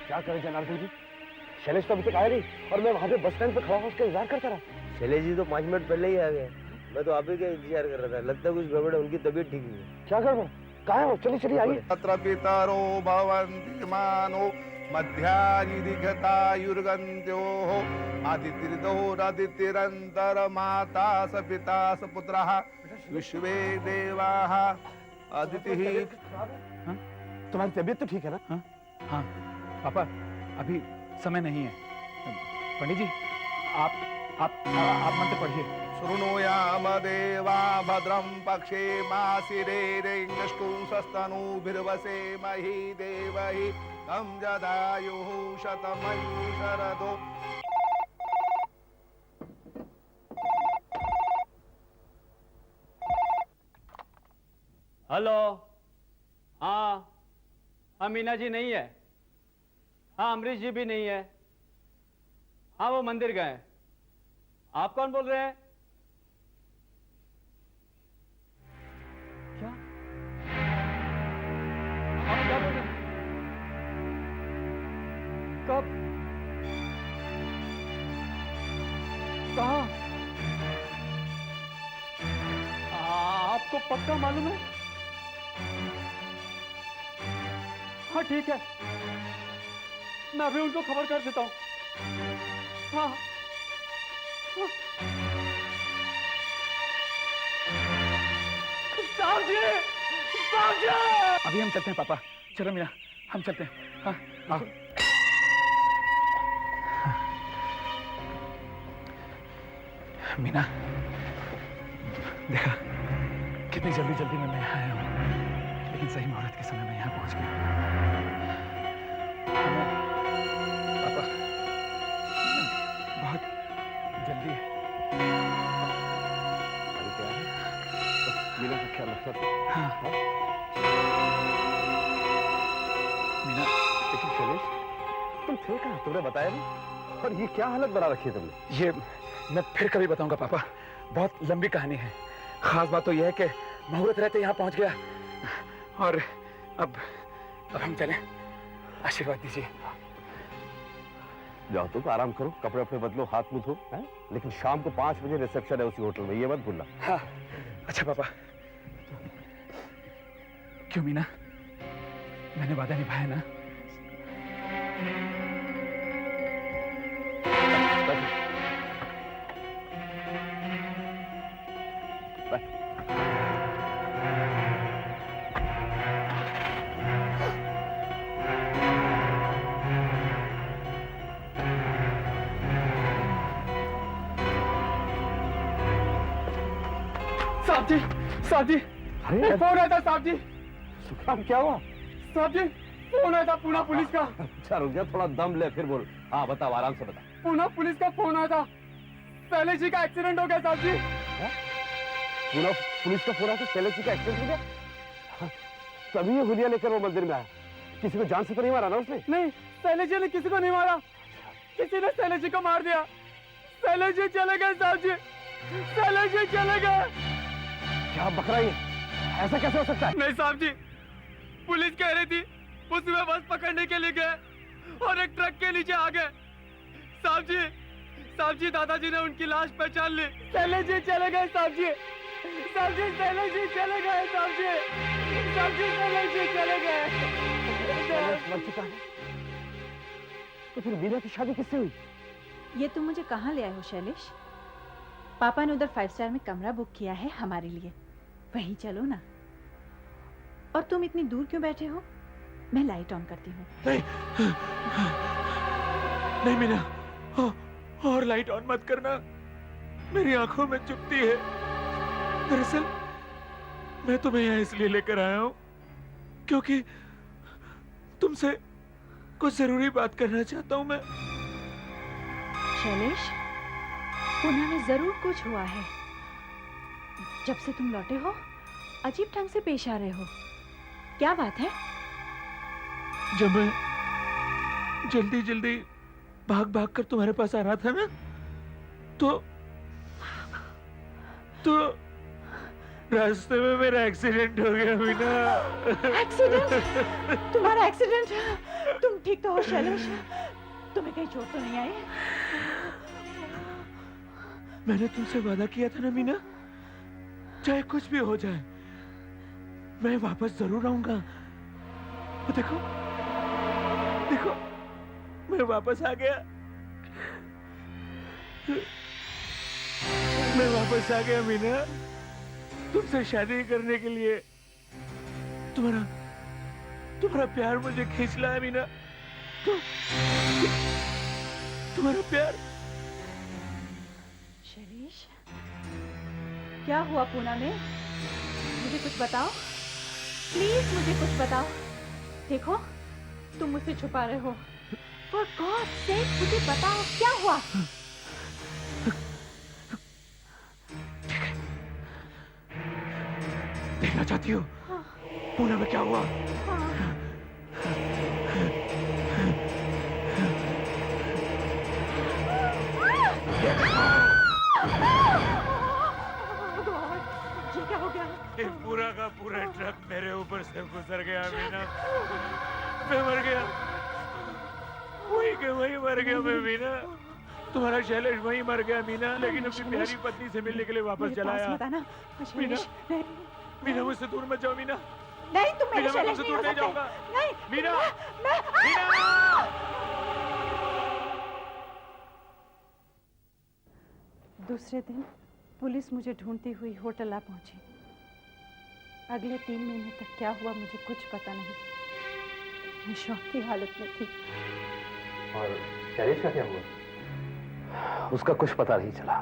K: क्या करें जनार्दन जी, शैलेश तो अभी तक आया नहीं और मैं वहां पे बस स्टैंड पे खड़ा हूँ, उसका इंतजार करता रहा।
L: शैलेश जी तो 5 मिनट पहले ही आ गए, मैं तो आप ही का इंतजार कर रहा था। लगता है कुछ गड़बड़ है, उनकी तबीयत ठीक नहीं है।
K: क्या गड़बड़? कहाँ है वो? चलिए चलिए आइए।
M: तत्र पितरो भवन्ति मानो मध्यायुर्गतायुर्गन्त्योः आदितिर्दोरादितिरन्तर माता स पिता स पुत्रः विश्वे देवाः अदितिः।
K: तुम्हारी तबीयत तो ठीक है ना?
F: हाँ पापा, अभी समय नहीं है। पंडित जी आप मंत्र पढ़िए।
M: शृणुयाम देवा भद्रं पक्षे मासिरेरेङ्गष्टुंसस्तनूभिर्वसे मही देवहि तं जदायुः शतमयु शरदो।
A: हेलो, हाँ मीना जी नहीं है, हाँ अमरीश जी भी नहीं है, हाँ वो मंदिर गए। आप कौन बोल रहे हैं? क्या आप क्या बोल रहे हैं? कब? कहाँ? आपको पक्का मालूम है? हाँ ठीक है, मैं अभी उनको खबर कर देता हूँ। हाँ साहब जी, साहब जी!
F: अभी हम चलते हैं पापा, चलो मीना हम चलते हैं। हाँ आओ। मीना देखा कितनी जल्दी जल्दी में मैं आया हूँ, लेकिन सही मुहूर्त के समय मैं यहाँ पहुँच गया। पापा बहुत जल्दी है।
K: मीना का ख्याल रखना।
F: हाँ मीना,
K: लेकिन शैलेश तुम थे कहाँ? तुमने बताया नहीं, और ये क्या हालत बना रखी है तुमने?
F: ये मैं फिर कभी बताऊंगा पापा, बहुत लंबी कहानी है। खास बात तो यह है कि मुहूर्त रहते यहाँ पहुंच गया और अब हम चलें, आशीर्वाद दीजिए।
K: जाओ तुम आराम करो, कपड़े अपने बदलो, हाथ मुंह धो, लेकिन शाम को 5 बजे रिसेप्शन है उसी होटल में, ये मत भूलना।
F: हाँ अच्छा पापा। क्यों मीना, मैंने वादा निभाया ना?
A: साहब जी, साहब जी, फोन आया था साहब जी।
F: सुखराम क्या हुआ?
A: साहब जी, फोन आया था पूना पुलिस का।
F: अच्छा रुक जा, थोड़ा दम ले फिर बोल। हाँ बताओ, आराम से बता।
A: पूना पुलिस का फोन आया था, शैलेश जी का एक्सीडेंट हो गया साहब जी।
F: पूना पुलिस का फोन आया था, शैलेश जी का एक्सीडेंट हो गया? हाँ, तभी ये हुलिया लेकर वो मंदिर में आया। किसी को जान से तो नहीं मारा ना उसने?
A: नहीं, शैलेश जी ने किसी को नहीं मारा, किसी ने शैलेश जी को मार दिया। शैलेश जी चले गए साहब जी, शैलेश जी चले गए।
F: क्या बक रहा है? ऐसा कैसे हो सकता है?
A: नहीं साहब जी, पुलिस कह रही थी उसमें बस पकड़ने के लिए गए और एक ट्रक के नीचे आ गए। साहब जी दादाजी ने उनकी लाश पहचान ली। शैलेश जी चले गए साहब जी, साहब जी शैलेश जी चले गए साहब जी, साहब जी शैलेश जी चले गए।
F: मर चुका है तो फिर मीना की शादी किससे हुई?
G: ये तुम मुझे कहाँ ले आए हो शैलेश? पापा ने उधर 5 स्टार में कमरा बुक किया है हमारे लिए, वहीं चलो ना। और तुम इतनी दूर क्यों बैठे हो? मैं लाइट ऑन करती हूँ।
D: नहीं मीना, और लाइट ऑन मत करना, मेरी आंखों में चुभती है। दरअसल मैं तुम्हें यहाँ इसलिए लेकर आया हूँ क्योंकि तुमसे कुछ जरूरी बात करना चाहता हूँ मैं।
G: शैलेश, पुणे में जरूर कुछ हुआ है। जब से तुम लौटे हो अजीब ढंग से पेश आ रहे हो, क्या बात है?
D: जब मैं जल्दी जल्दी भाग भाग कर तुम्हारे पास आ रहा था ना, तो रास्ते में मेरा एक्सीडेंट हो गया मीना।
G: एक्सीडेंट? तुम्हारा एक्सीडेंट? तुम ठीक तो हो शैलेश? तुम्हें कहीं चोट तो नहीं आई?
D: मैंने तुमसे वादा किया था ना मीना, चाहे कुछ भी हो जाए मैं वापस जरूर आऊंगा। वो देखो देखो, मैं वापस आ गया, मैं वापस आ गया मीना, तुमसे शादी करने के लिए। तुम्हारा प्यार मुझे खींच लाया मीना, तुम्हारा प्यार।
G: शैलेश, क्या हुआ पूना में? मुझे कुछ बताओ प्लीज, मुझे कुछ बताओ। देखो तुम मुझसे छुपा रहे हो, For God's sake, मुझे बताओ क्या हुआ?
D: देखना चाहती हो पूना में क्या हुआ?
G: ये क्या हो गया?
D: एक पूरा का पूरा ट्रक मेरे ऊपर से गुजर गया मीना, मैं मर गया, वही के वही मर गया मैं मीना। तुम्हारा शैलेश वही मर गया मीना, लेकिन अपनी प्यारी पत्नी से मिलने के लिए वापस चला आया। मीना, मीना मुझसे दूर मत जाओ मीना।
G: नहीं, तुम मेरे
D: मीना, मैं
G: शैलेश
D: तुमसे
G: नहीं
D: दूर
G: हो
D: नहीं
G: सकते।
D: जाऊंगा।
G: नहीं,
D: मीना,
G: मीना। दूसरे दिन पुलिस मुझे ढूंढती हुई होटल आ पहुंची। अगले 3 महीने तक क्या हुआ मुझे कुछ पता नहीं। मैं शौक की हालत में थी।
B: और शैलेश का क्या हुआ?
F: उसका कुछ पता नहीं चला।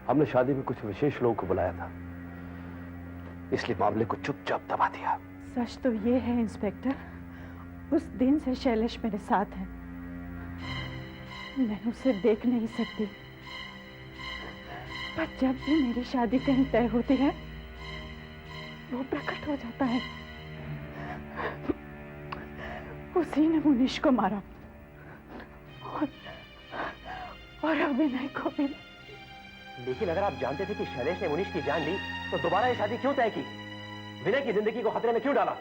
F: हमने शादी में कुछ विशेष लोगों को बुलाया था, इसलिए मामले को चुपचाप दबा दिया।
G: सच तो ये है इंस्पेक्टर, उस दिन से शैलेश मेरे साथ है। मैं उसे देख नहीं सकती, पर जब भी मेरी शादी कहीं तय होती है वो प्रकट हो जाता है। उसी ने मुनीश को मारा और अभिनय को भी।
B: लेकिन अगर आप जानते थे कि शैलेश ने मुनीश की जान ली, तो दोबारा ये शादी क्यों तय की? विनय की जिंदगी को खतरे में क्यों डाला?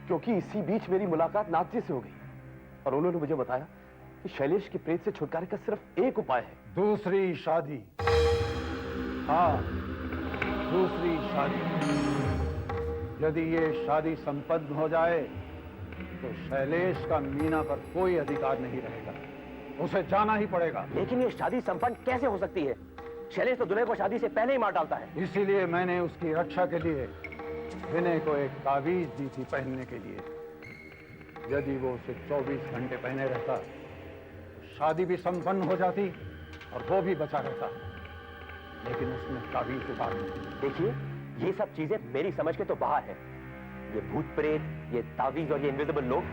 F: क्योंकि इसी बीच मेरी मुलाकात नाथ जी से हो गई और उन्होंने मुझे बताया कि शैलेश की प्रेत से छुटकारे का सिर्फ एक उपाय है।
J: दूसरी शादी। हाँ, दूसरी शादी। यदि ये शादी संपन्न हो जाए तो शैलेश का मीना पर कोई अधिकार नहीं रहेगा, उसे जाना ही पड़ेगा।
B: लेकिन ये शादी संपन्न कैसे हो सकती है? शैलेश तो दूल्हे को शादी से पहले ही मार डालता है।
J: इसीलिए मैंने उसकी रक्षा के लिए विनय को एक ताबीज दी थी पहनने के लिए। यदि वो उसे 24 घंटे पहने रहता तो शादी भी संपन्न हो जाती और वो भी बचा रहता, लेकिन उसने ताबीज उतार दी।
B: देखिए, ये सब चीजें मेरी समझ के तो बाहर है। ये भूत प्रेत, ये ताबीज और ये इनविजिबल लोग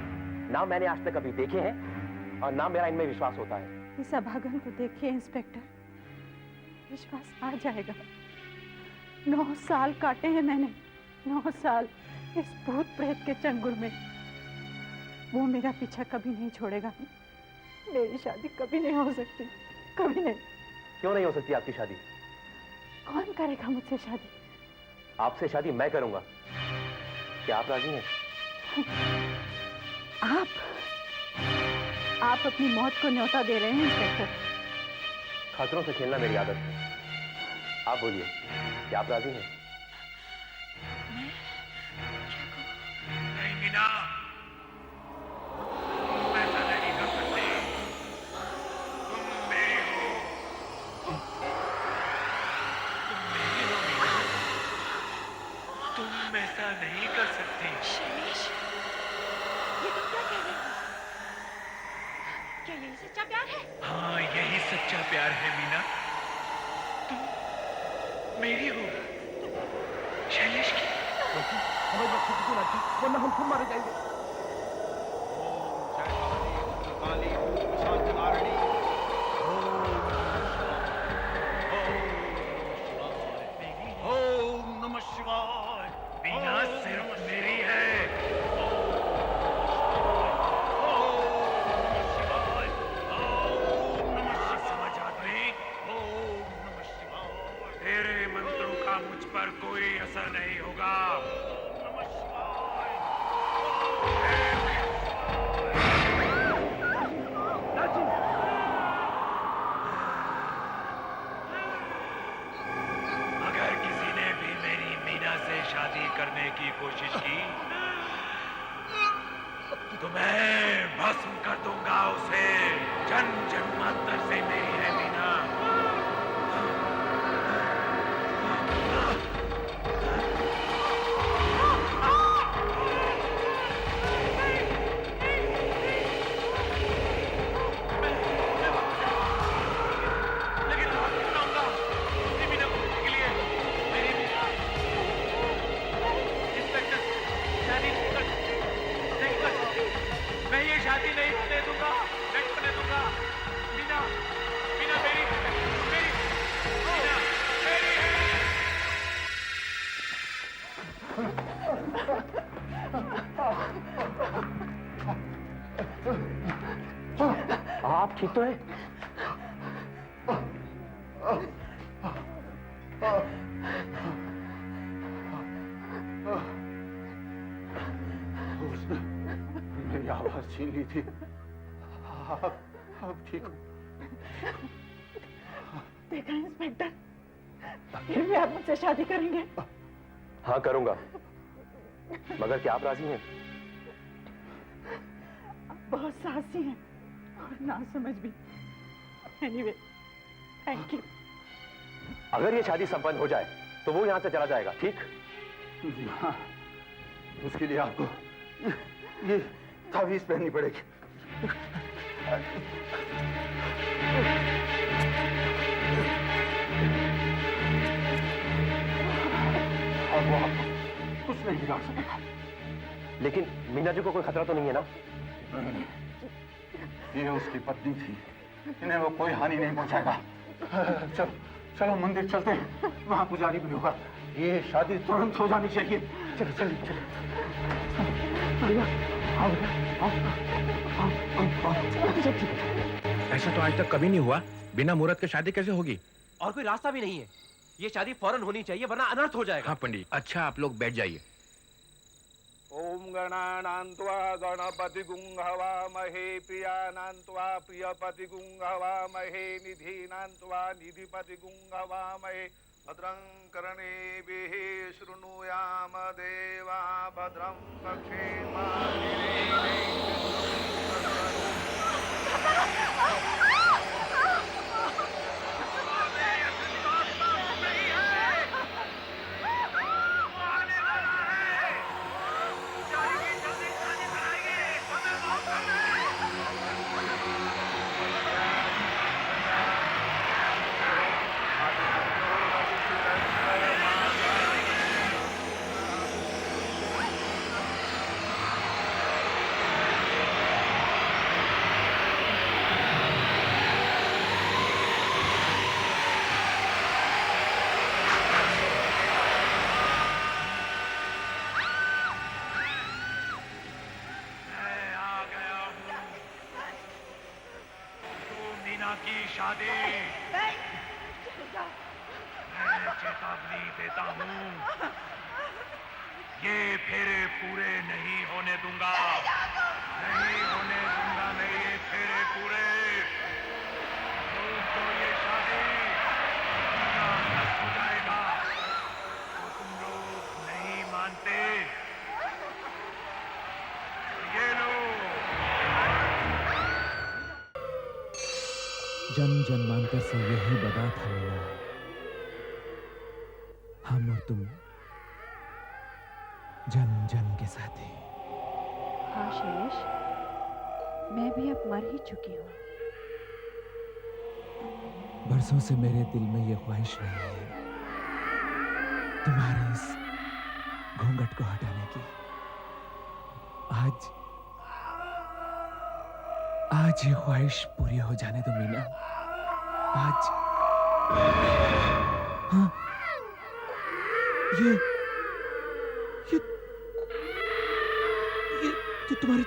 B: ना मैंने आज तक कभी देखे हैं और ना मेरा इनमें विश्वास होता है।
G: इस अभागन को देखिए इंस्पेक्टर, विश्वास आ जाएगा। 9 साल काटे हैं मैंने, 9 साल इस भूत प्रेत के चंगुल में। वो मेरा पीछा कभी नहीं छोड़ेगा। मेरी शादी कभी नहीं हो सकती, कभी नहीं।
B: क्यों नहीं हो सकती आपकी शादी?
G: कौन करेगा मुझसे शादी?
B: आपसे शादी मैं करूंगा। क्या आप राजी हैं?
G: आप अपनी मौत को न्योता दे रहे हैं इंस्पेक्टर।
B: खतरों से खेलना मेरी आदत है। आप बोलिए, क्या आप राजी हैं?
N: नहीं मीना, तुम ऐसा नहीं कर सकते। तुम मेरी हो, तुम मेरी हो मीना। तुम ऐसा नहीं कर सकते।
G: शैलेश, ये तुम क्या कह रहे हो? क्या यही सच्चा प्यार है?
N: हाँ, यही सच्चा प्यार है मीना। तुम मेरी हो, शैलेश की।
B: हमें बच्चे की लड़की, वरना हम खुद मारे जाएंगे।
N: ओम नमः शिवाय। मीना सिर्फ मेरी है। तेरे मंत्रों का मुझ पर कोई असर नहीं होगा। अगर किसी ने भी मेरी मीना से शादी करने की कोशिश की तो मैं भस्म कर दूंगा उसे। जन्म जन्मांतर से मेरी है मीना। मैं ये शादी नहीं होने दूंगा, नहीं होने दूंगा। मीना, मीना मेरी, मेरी, मीना मेरी है।
B: आप ठीक तो हैं?
J: उसने मेरी आवाज छीन ली थी। अब ठीक हो।
G: देखा इंस्पेक्टर, फिर भी आप मुझसे शादी करेंगे?
B: हाँ करूंगा, मगर क्या आप राजी हैं?
G: आप बहुत साहसी हैं और ना समझ भी। Anyway, thank you.
B: अगर ये शादी संपन्न हो जाए तो वो यहाँ से चला जाएगा, ठीक?
J: जी हाँ, उसके लिए आपको ये तावीज पहननी पड़ेगी। अब वो आपको कुछ नहीं बिगाड़ सकेगा।
B: लेकिन मीना जी को कोई खतरा तो नहीं है ना?
J: ये उसकी पत्नी थी, इन्हें वो कोई हानि नहीं पहुंचाएगा। चलो चलो मंदिर चलते हैं, वहां पुजारी भी होगा। ये शादी तुरंत हो जानी चाहिए। चलो चलिए चलो।
E: ऐसा तो आज तक कभी नहीं हुआ। बिना मुहूर्त के शादी कैसे होगी?
B: और कोई रास्ता भी नहीं है। ये शादी फौरन होनी चाहिए, वरना अनर्थ हो जाएगा।
E: हाँ पंडित। अच्छा, आप लोग बैठ जाइए।
M: ओम गणानान्त्वा गणपति गुंहवामहे प्रियानान्त्वा प्रियपति गुंहवामहे निधीनान्त्वा निधिपति गुंहवामहे भद्रं कर्णेभिः शृणुयाम देवा भद्रं पश्येमाक्षिरेण
N: की शादी मैं चेतावनी देता हूँ, ये फेरे पूरे नहीं होने दूंगा, नहीं होने दूंगा मैं ये फेरे पूरे। तो ये शादी हो जाएगा तो तुम लोग नहीं मानते, ये लो।
D: जन्म जन्मांतर से यही बदा था मेरा, हम और तुम जन्म जन्म के साथी।
G: हाँ शैलेश, मैं भी अब मर ही चुकी हूँ।
D: बरसों से मेरे दिल में ये ख्वाहिश रही है तुम्हारे इस घूंघट को हटाने की। आज ये ख्वाहिश पूरी हो जाने दो मीना। आज हाँ, ये तुम्हारे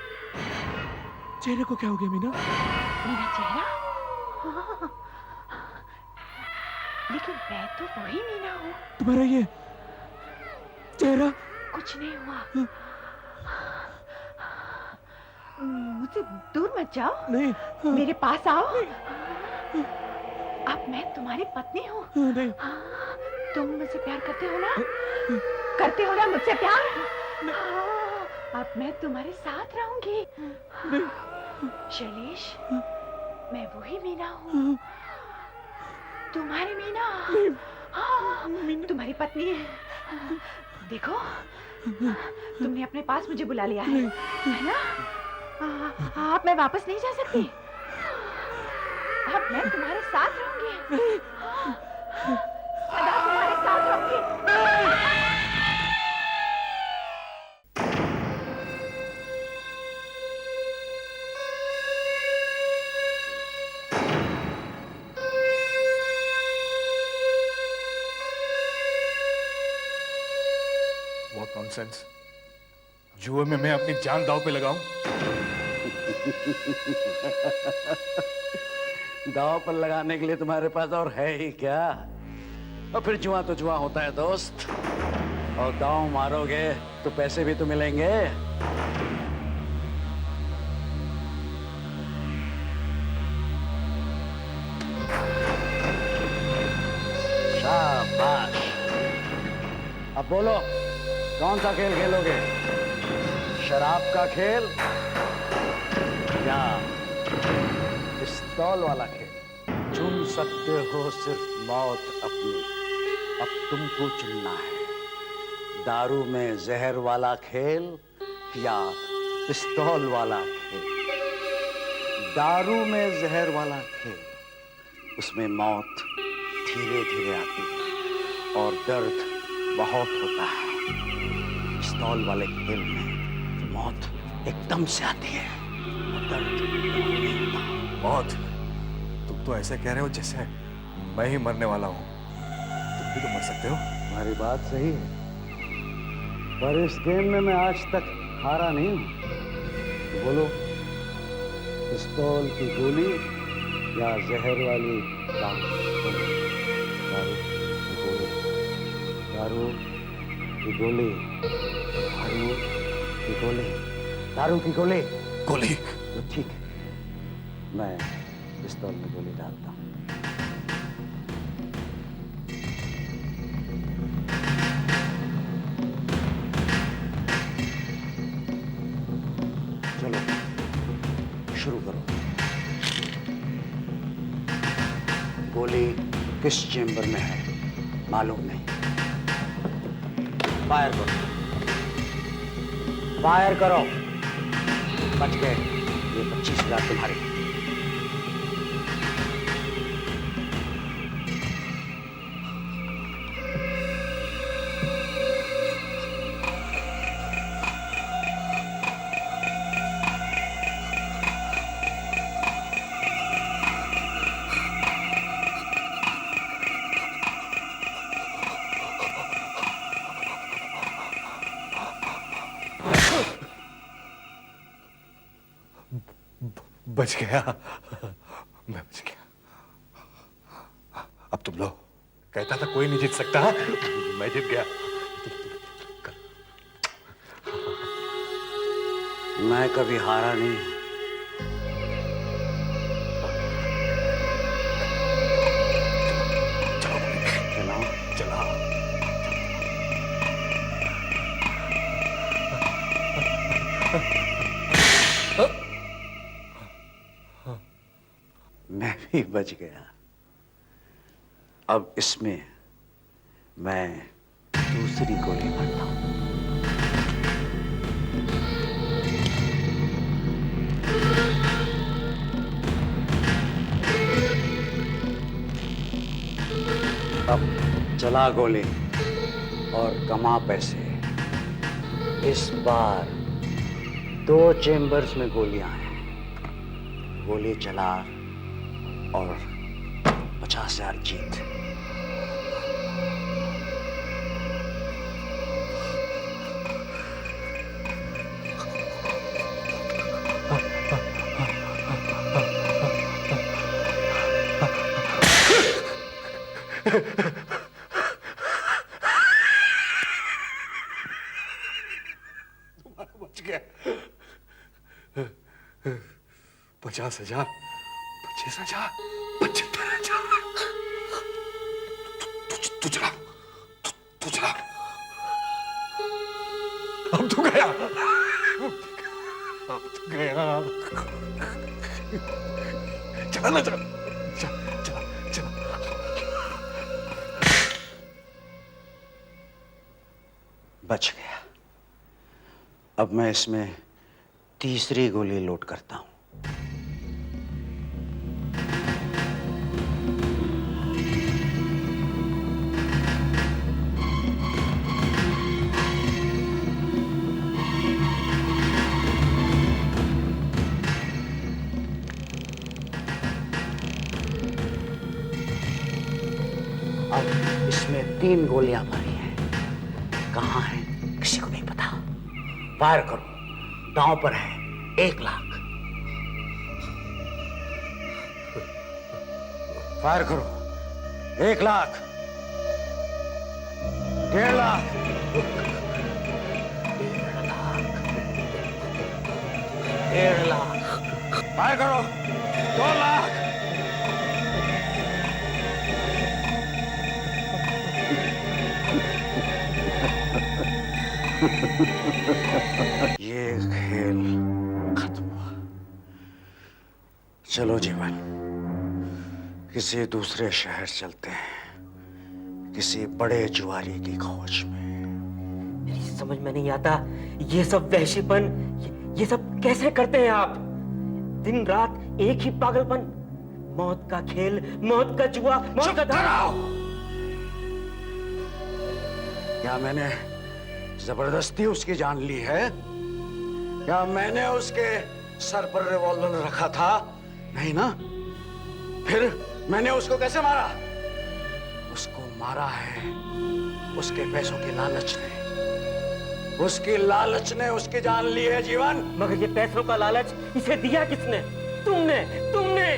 D: चेहरे को क्या हो गया मीना?
G: मेरा चेहरा? हाँ, लेकिन मैं तो वही मीना हूँ।
D: तुम्हारा ये चेहरा?
G: कुछ नहीं हुआ। मुझसे दूर मत जाओ।
D: नहीं।
G: मेरे पास आओ। अब मैं तुम्हारी पत्नी हूँ।
D: नहीं।
G: तुम मुझसे प्यार करते हो ना? करते हो ना मुझसे प्यार? अब मैं तुम्हारे साथ रहूंगी। शैलेश, मैं वही मीना हूँ, तुम्हारी मीना। हाँ, तुम्हारी पत्नी है। देखो, तुमने अपने पास मुझे बुला लिया है ना? अब मैं वापस नहीं जा सकती। अब मैं तुम्हारे साथ रहूंगी, सदा तुम्हारे साथ रहूंगी।
D: What nonsense! जुए में मैं अपनी जान दांव पे लगाऊं?
O: दांव पर लगाने के लिए तुम्हारे पास और है ही क्या? और फिर जुआ तो जुआ होता है दोस्त, और दांव मारोगे तो पैसे भी तो मिलेंगे। शाबाश। अब बोलो, कौन सा खेल खेलोगे? शराब का खेल या पिस्तौल वाला खेल? चुन सकते हो सिर्फ मौत अपनी। अब तुमको चुनना है, दारू में जहर वाला खेल या पिस्तौल वाला खेल। दारू में जहर वाला खेल, उसमें मौत धीरे धीरे आती है और दर्द बहुत होता है। पिस्तौल वाले खेल में मौत एकदम से आती है, दर्द नहीं होता।
D: मौत? तुम तो ऐसे कह रहे हो जैसे मैं ही मरने वाला हूँ। तुम भी तो मर सकते हो।
O: तुम्हारी बात सही है, पर इस गेम में मैं आज तक हारा नहीं हूँ। बोलो, पिस्तौल की गोली या जहर वाली दारू की गोली? दारू की गोली, दारू की गोली, दारू की गोली।
D: गोली?
O: तो ठीक है, मैं पिस्तौल में गोली डालता हूँ। चलो शुरू करो। गोली किस चेंबर में है मालूम नहीं। फायर करो, फायर करो। बच गए, ये 25,000 तुम्हारे।
D: बच गया, मैं बच गया।
P: अब तुम लो। कहता था कोई नहीं जीत सकता, हाँ? मैं जीत गया।
O: मैं कभी हारा नहीं हूं। मैं भी बच गया। अब इसमें मैं दूसरी गोली मारता हूं। अब चला गोली और कमा पैसे। इस बार 2 चेम्बर्स में गोलियां हैं। गोली चला और 50,000 जीत।
P: बच गया। 50,000, 25,000, 75,000। तू चला, तू चला। अब तू गया, अब तू गया। चला ना, चला, चला, चला।
O: बच गया। अब मैं इसमें तीसरी गोली लोड करता हूं। अब इसमें 3 गोलियां मारी हैं। कहां है किसी को नहीं पता। फायर करो। दांव पर है 1 लाख। फायर करो। 1 लाख, 1.5 लाख, 1.5 लाख। फायर करो। 2 लाख। ये खेल खत्म हुआ। चलो जीवन, किसी दूसरे शहर चलते हैं, किसी बड़े जुआरी की खोज में।
L: मेरी समझ में नहीं आता, ये सब वहशीपन, ये सब कैसे करते हैं आप? दिन रात एक ही पागलपन। मौत का खेल, मौत का जुआ, मौत का धराव।
O: क्या मैंने जबरदस्ती उसकी जान ली है? क्या मैंने उसके सर पर रिवॉल्वर रखा था? नहीं ना? फिर मैंने उसको कैसे मारा? उसको मारा है उसके पैसों की लालच ने। उसकी लालच ने उसकी जान ली है जीवन।
L: मगर ये पैसों का लालच इसे दिया किसने? तुमने, तुमने।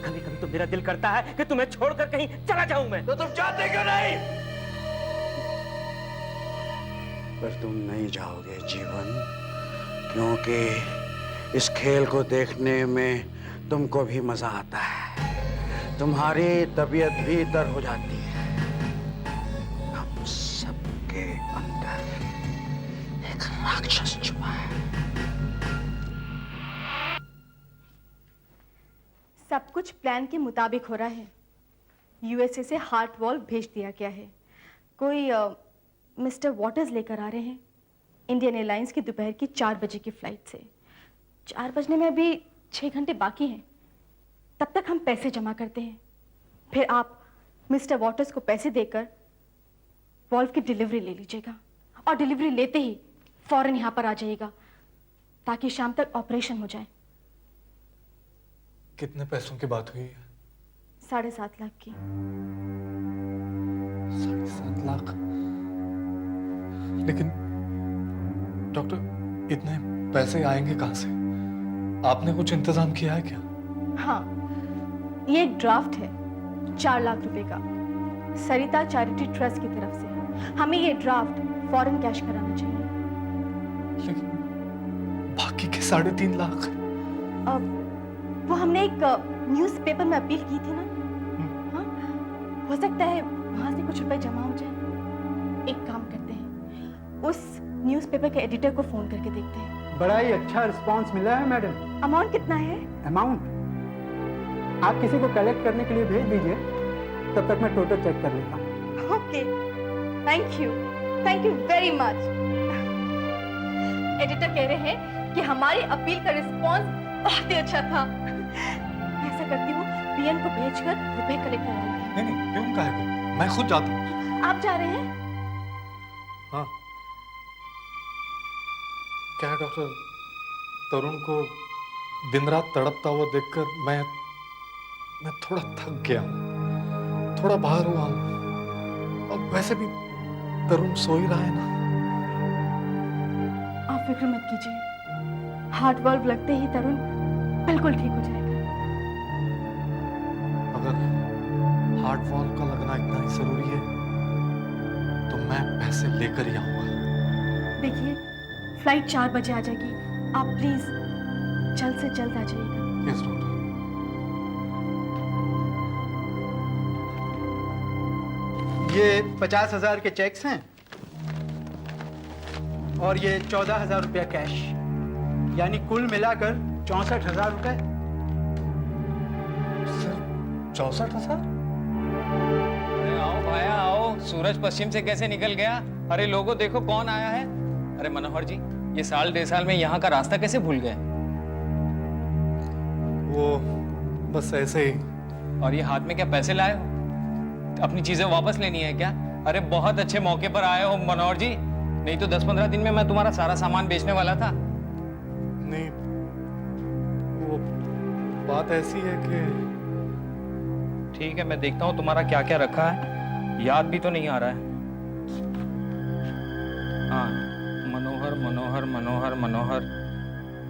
L: कभी कभी तो मेरा दिल करता है कि तुम्हें छोड़कर कहीं चला जाऊं मैं।
O: तो तुम चाहते क्यों नहीं? पर तुम नहीं जाओगे जीवन, क्योंकि इस खेल को देखने में तुमको भी मजा आता है। तुम्हारी तबीयत भी तर हो जाती है। हम सबके अंदर एक राक्षस छुपा है।
G: सब कुछ प्लान के मुताबिक हो रहा है। यूएसए से हार्ट वॉल्व भेज दिया गया है। कोई मिस्टर वॉटर्स लेकर आ रहे हैं इंडियन एयरलाइंस की दोपहर की 4 बजे की फ्लाइट से। 4 बजने में अभी 6 घंटे बाकी हैं। तब तक हम पैसे जमा करते हैं, फिर आप मिस्टर वॉटर्स को पैसे देकर वॉल्व की डिलीवरी ले लीजिएगा और डिलीवरी लेते ही फौरन यहाँ पर आ जाइएगा ताकि शाम तक ऑपरेशन हो जाए।
D: कितने पैसों की बात हुई है?
G: 7.5 लाख की।
D: 7.5 लाख? लेकिन डॉक्टर, इतने पैसे आएंगे कहां से? आपने कुछ इंतजाम किया है क्या?
G: हाँ, ये एक ड्राफ्ट है। 4 लाख रुपए का सरिता चैरिटी ट्रस्ट की तरफ से। हमें ये ड्राफ्ट फौरन कैश कराना चाहिए।
P: लेकिन बाकी के 3.5 लाख?
G: वो हमने एक न्यूज़पेपर में अपील की थी ना। हाँ, हो सकता है वहां से कुछ रुपए जमा हो जाए। एक काम करते हैं, उस न्यूज़पेपर के एडिटर को फोन करके देखते हैं।
J: बड़ा ही अच्छा रिस्पांस मिला है मैडम।
G: अमाउंट कितना है?
J: अमाउंट आप किसी को कलेक्ट करने के लिए भेज दीजिए, तब तक मैं टोटल चेक कर लेता हूँ।
G: Okay, thank you very much. Editor कह रहे हैं कि हमारी अपील का रिस्पांस बहुत ही अच्छा था। ऐसा करती हूँ, पीएन को भेजकर रुपए कलेक्ट करवा लेती हूँ।
P: नहीं, क्यों काहे को? मैं खुद जाता हूँ।
G: आप जा रहे हैं?
P: हाँ। क्या है डॉक्टर, तरुण को दिन रात तड़पता हुआ देखकर मैं थोड़ा थक गया हूँ, थोड़ा बाहर हुआ हूँ। और वैसे भी तरुण सो ही रहा है ना।
G: आप फिक्र मत कीजिए, हार्ट वाल्व लगते ही तरुण बिल्कुल ठीक हो जाएगा।
P: अगर हार्ट वाल्व का लगना इतना ही जरूरी है तो मैं पैसे लेकर ही आऊंगा।
G: देखिए, फ्लाइट 4 बजे आ जाएगी, आप प्लीज जल्द से जल्द आ जाइएगा।
P: Yes doctor.
A: ये 50,000 के चेक्स हैं और ये 14,000 रुपया कैश, यानी कुल मिलाकर 64,000 रुपए।
P: 64,000?
H: अरे आओ भाया आओ, सूरज पश्चिम से कैसे निकल गया? अरे लोगों देखो कौन आया है। अरे मनोहर जी, ये 1.5 साल में यहाँ का रास्ता कैसे भूल गए?
P: वो बस ऐसे ही।
H: और ये हाथ में क्या पैसे लाए हो? अपनी चीजें वापस लेनी है क्या? अरे बहुत अच्छे मौके पर आए हो मनोहर जी, नहीं तो 10-15 दिन में मैं तुम्हारा सारा सामान बेचने वाला था।
P: नहीं, वो बात ऐसी है कि
H: ठीक है, मैं देखता हूँ तुम्हारा क्या क्या रखा है, याद भी तो नहीं आ रहा है। हाँ, मनोहर मनोहर मनोहर मनोहर,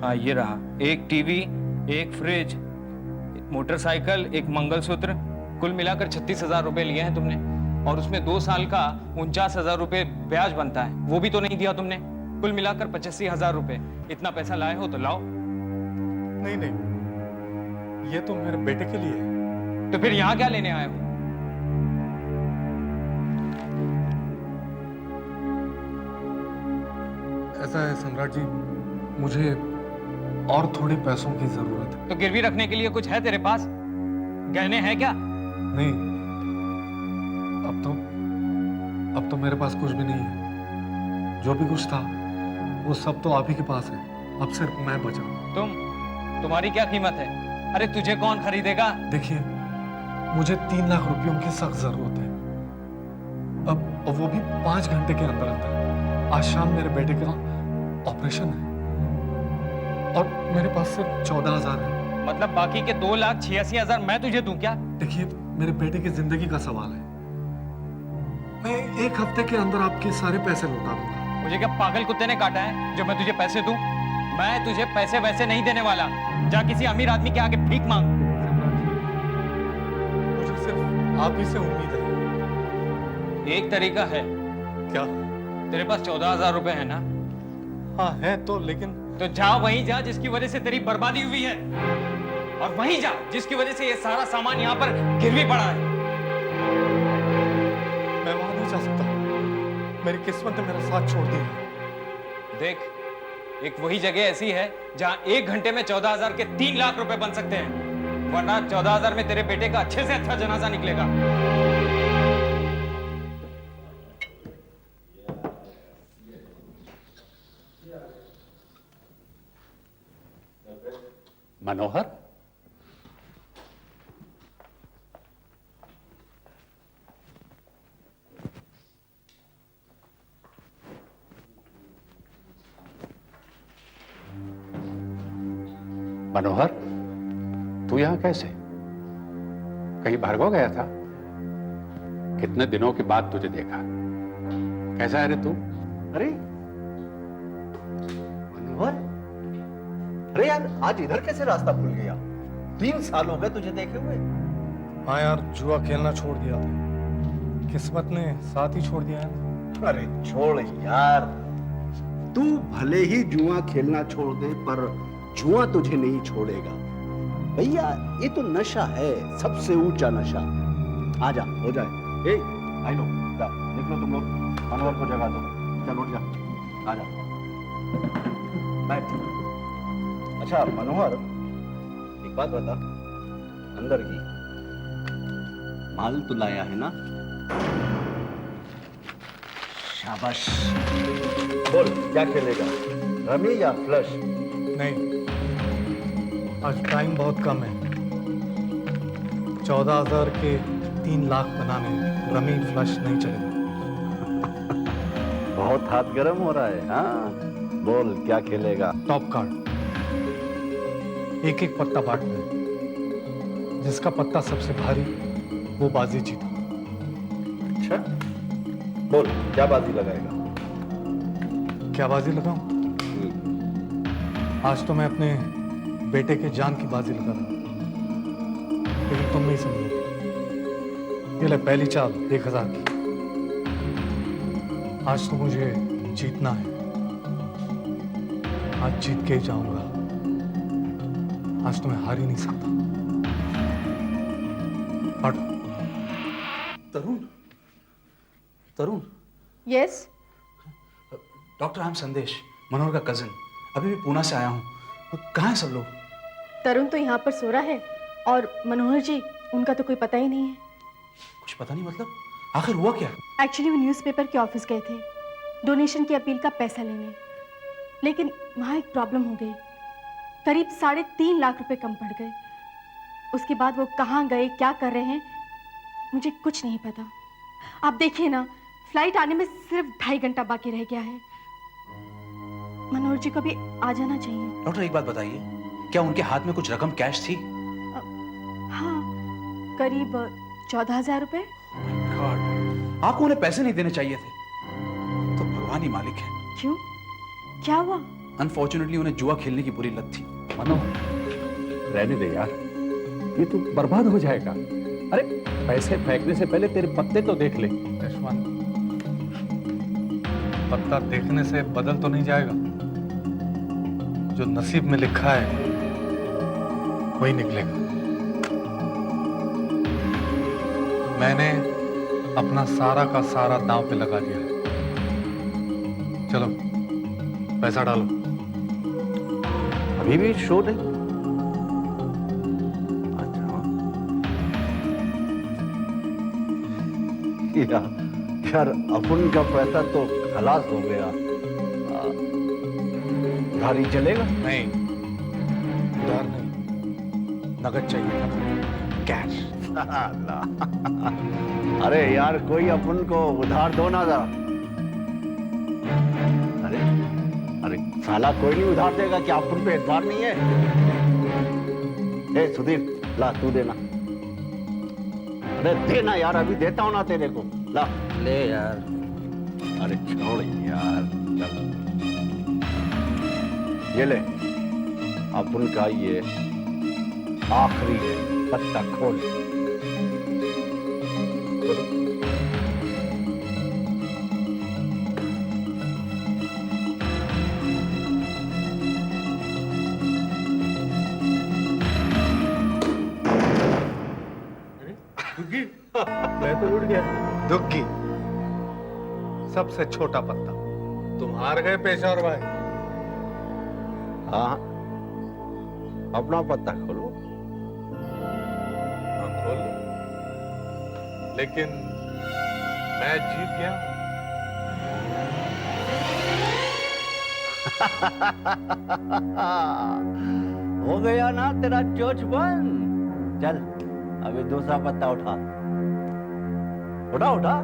H: हाँ ये रहा। एक टीवी, एक फ्रिज, मोटरसाइकिल, एक मंगलसूत्र, कुल मिलाकर 36,000 रुपए लिए हैं तुमने। और उसमें 2 साल का 49,000 रुपए ब्याज बनता है, वो भी तो नहीं दिया तुमने। कुल मिलाकर 85,000 रुपए। इतना पैसा लाए हो तो लाओ।
P: नहीं नहीं, ये तो मेरे बेटे के लिए है।
H: तो फिर यहाँ क्या लेने आए हो?
P: ऐसा है सम्राट जी, मुझे और थोड़े पैसों की जरूरत है।
H: तो गिरवी रखने के लिए कुछ है तेरे पास? गहने हैं क्या?
P: नहीं, अब तो मेरे पास कुछ भी नहीं है। जो भी कुछ था वो सब तो आप ही के पास है। अब सिर्फ मैं बचा।
H: तुम्हारी क्या कीमत है? अरे तुझे कौन खरीदेगा?
P: देखिए, मुझे 3 लाख रुपयों की सख्त जरूरत है। अब वो भी 5 घंटे के अंदर अंदर। आज शाम मेरे बेटे का ऑपरेशन है और मेरे पास सिर्फ 14,000 है।
H: मतलब बाकी के 2,86,000 मैं तुझे दूं क्या?
P: देखिए, मेरे बेटे की जिंदगी का सवाल है। मैं 1 हफ्ते के अंदर आपके सारे पैसे लौटा दूंगा।
H: मुझे क्या पागल कुत्ते ने काटा है जो मैं तुझे पैसे दूं? मैं तुझे पैसे वैसे नहीं देने वाला। जा किसी अमीर आदमी के आगे भीख मांग।
P: मुझे सिर्फ आप ही से उम्मीद है।
H: एक तरीका है।
P: क्या?
H: तेरे पास 14,000 रुपए है ना?
P: हाँ है तो, लेकिन
H: तो जा वहीं जा जिसकी वजह से तेरी बर्बादी हुई है, और वहीं जा जिसकी वजह से ये सारा सामान यहाँ पर गिरवी पड़ा है।
P: मैं वहां नहीं जा सकता। मेरी किस्मत ने मेरा साथ छोड़ दिया।
H: देख, एक वही जगह ऐसी है जहां 1 घंटे में 14,000 के 3 लाख रुपए बन सकते हैं, वरना 14,000 में तेरे बेटे का अच्छे से अच्छा जनाजा निकलेगा।
O: मनोहर, मनोहर, तू यहां कैसे? कहीं भार्गव गया था? कितने दिनों के बाद तुझे देखा। कैसा है रे तू?
A: अरे मनोहर, अरे यार, आज इधर कैसे रास्ता भूल गया? 3 साल हो गए तुझे देखे हुए।
P: हाँ यार, जुआ खेलना छोड़ दिया था। किस्मत ने साथ ही छोड़ दिया है।
I: अरे छोड़ यार, तू भले ही जुआ खेलना छोड़ दे पर जुआ तुझे नहीं छोड़ेगा भैया। ये तो नशा है, सबसे ऊंचा नशा। आजा, हो जाए। ए, आई लो, निकलो तुम लोग, अनवर को जगा दो। चल उठ जा, आजा, बैठ। अच्छा मनोहर, एक बात बता, अंदर की माल तो लाया है ना? शाबाश। बोल, क्या खेलेगा, रमी या फ्लश?
P: नहीं, आज टाइम बहुत कम है। 14,000 के 3 लाख बनाने रमी फ्लश नहीं चलेगा।
I: बहुत हाथ गर्म हो रहा है। हाँ, बोल क्या खेलेगा?
P: टॉप कार्ड, एक एक पत्ता बांटना है। जिसका पत्ता सबसे भारी वो बाजी जीता।
I: अच्छा, बोल क्या बाजी लगाएगा?
P: क्या बाजी लगाऊं? आज तो मैं अपने बेटे के जान की बाजी लगा रहा हूं, लेकिन तुम नहीं समझोगे। ये ले पहली चाल 1,000 की। आज तो मुझे जीतना है, आज जीत के ही जाऊंगा। आज तो मैं हार ही नहीं सकता। हट।
Q: तरुण, तरुण।
G: यस।
Q: डॉक्टर, आई एम संदेश, मनोहर का कजिन। अभी भी पूना से आया हूँ। कहाँ हैं सब लोग?
G: तरुण तो यहाँ पर सो रहा है और मनोहर जी, उनका तो कोई पता ही नहीं है।
Q: कुछ पता नहीं मतलब? आखिर हुआ क्या?
G: एक्चुअली वो न्यूज़पेपर के ऑफिस गए थे डोनेशन की अपील का पैसा लेने, लेकिन वहाँ एक प्रॉब्लम हो गई। करीब 3.5 लाख रुपए कम पड़ गए। उसके बाद वो कहाँ गए, क्या कर रहे हैं, मुझे कुछ नहीं पता। आप देखिए ना, फ्लाइट आने में सिर्फ 2.5 घंटा बाकी रह गया है। मनोहर जी को भी आ जाना चाहिए।
Q: डॉक्टर, एक बात बताइए, क्या उनके हाथ में कुछ रकम कैश थी?
G: हाँ, करीब 14,000 रुपए।
Q: गॉड, आपको उन्हें पैसे नहीं देने चाहिए थे। तो भगवान ही मालिक है।
G: क्यों, क्या हुआ?
Q: अनफॉर्चुनेटली उन्हें जुआ खेलने की बुरी लत थी।
J: मनोहर, रहने दे यार, ये तो बर्बाद हो जाएगा। अरे पैसे फेंकने से पहले तेरे पत्ते तो देख ले।
P: यशवंत, पत्ता देखने से बदल तो नहीं जाएगा। जो नसीब में लिखा है वही निकलेगा। मैंने अपना सारा का सारा दांव पे लगा दिया है। चलो पैसा डालो।
I: अभी भी शो नहीं? अच्छा, यार अपन का पैसा तो खलास हो गया। गाड़ी चलेगा?
P: नहीं, उधार नहीं, नगद चाहिए था, कैश।
I: अरे यार, कोई अपन को उधार दो ना जरा। अरे अरे साला कोई नहीं उधार देगा, क्या अपन पे एतबार नहीं है? ए सुधीर, ला तू देना। अरे देना यार, अभी देता हूं ना तेरे को। ला
L: ले यार।
I: अरे छोड़ यार, चल ये ले, अपन का ये आखिरी है, पत्ता खोल।
P: मैं तो उठ गया। दुग्गी, सबसे छोटा पत्ता। तुम हार गए पेशेवर भाई।
I: हाँ, अपना पत्ता खोलो।
P: हाँ, खोल लो। लेकिन मैं जीत गया।
I: हो गया ना तेरा चोच बंद। चल अभी दूसरा पत्ता उठा उठा उठा।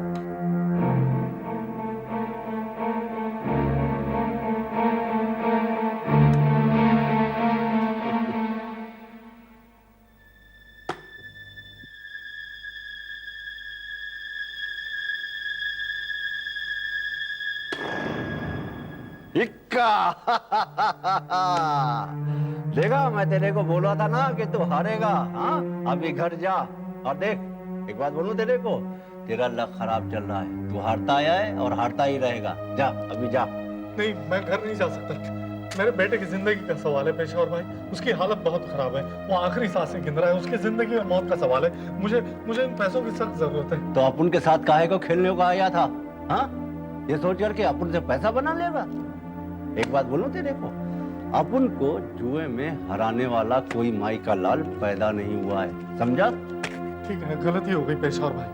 I: इक्का। देखा, मैं तेरे को बोला था ना कि तू हारेगा। हाँ, अभी घर जा,
O: और देख एक बात बोलूं तेरे को, तेरा लक खराब चल रहा है, तू हारता आया है और हारता ही रहेगा। जा अभी जा।
P: नहीं, मैं घर नहीं जा सकता। मेरे बेटे की जिंदगी का सवाल है पेशेवर भाई, उसकी हालत बहुत खराब है, वो आखिरी सांसें गिन रहा है, उसकी जिंदगी और मौत का सवाल है। मुझे इन पैसों की सख्त जरूरत है।
O: तो अपन के साथ काहे को खेलने को आया था? हाँ, ये सोच करके अपन से पैसा बना लेगा। एक बात बोलूं तेरे को, अपन को जुए में हराने वाला कोई माई का लाल पैदा नहीं हुआ है, समझा?
P: ठीक है, गलती हो गई पेशेवर भाई,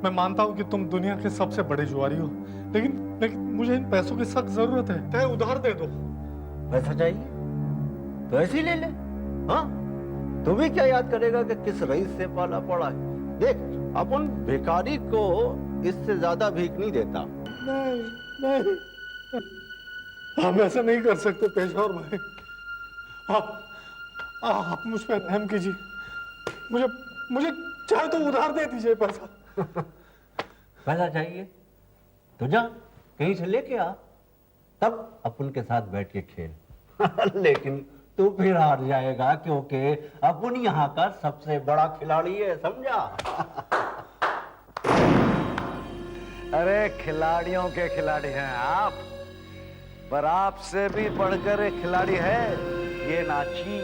P: मैं मानता हूँ कि तुम दुनिया के सबसे बड़े जुआरी हो, लेकिन मुझे इन पैसों की सख्त जरूरत है। चाहे उधार दे दो।
O: पैसा चाहिए तो ऐसे ही ले ले। हाँ, तू भी क्या याद करेगा कि किस रईस से पाला पड़ा है। देख, अपन भिखारी को इससे ज्यादा भीख नहीं देता।
P: नहीं, हम ऐसा नहीं कर सकते पेशेवर भाई। आप मुझ पर रहम कीजिए, मुझे चाहे तो उधार दे दीजिए पैसा।
O: पैसा चाहिए तो जा कहीं से लेके आ, तब अपन के साथ बैठ के खेल। लेकिन तू फिर हार जाएगा, क्योंकि अपन यहाँ का सबसे बड़ा खिलाड़ी है, समझा?
R: अरे खिलाड़ियों के खिलाड़ी हैं आप, पर आपसे भी बढ़कर एक खिलाड़ी है ये नाची।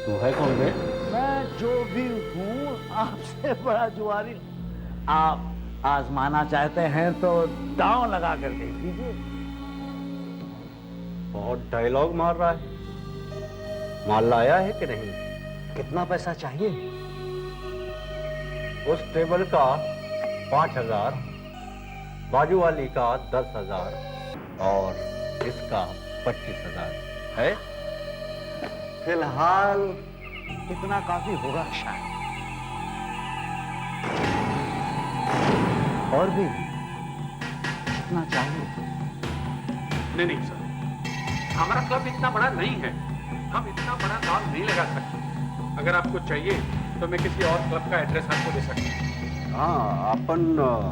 O: तू है कौन बे?
R: मैं जो भी हूँ आपसे बड़ा जुआरी। आप आजमाना चाहते हैं तो दांव लगा कर देख लीजिए।
O: बहुत डायलॉग मार रहा है, माल लाया है कि नहीं?
R: कितना पैसा चाहिए?
O: उस टेबल का 5,000, बाजू वाली का 10,000 और इसका 25,000 है।
R: फिलहाल इतना काफी होगा शायद। और भी कितना चाहिए?
J: नहीं सर, हमारा क्लब इतना बड़ा नहीं है, हम इतना बड़ा दाम नहीं लगा सकते। अगर आपको चाहिए तो मैं किसी और क्लब का एड्रेस आपको दे सकता हूँ।
C: हाँ, अपन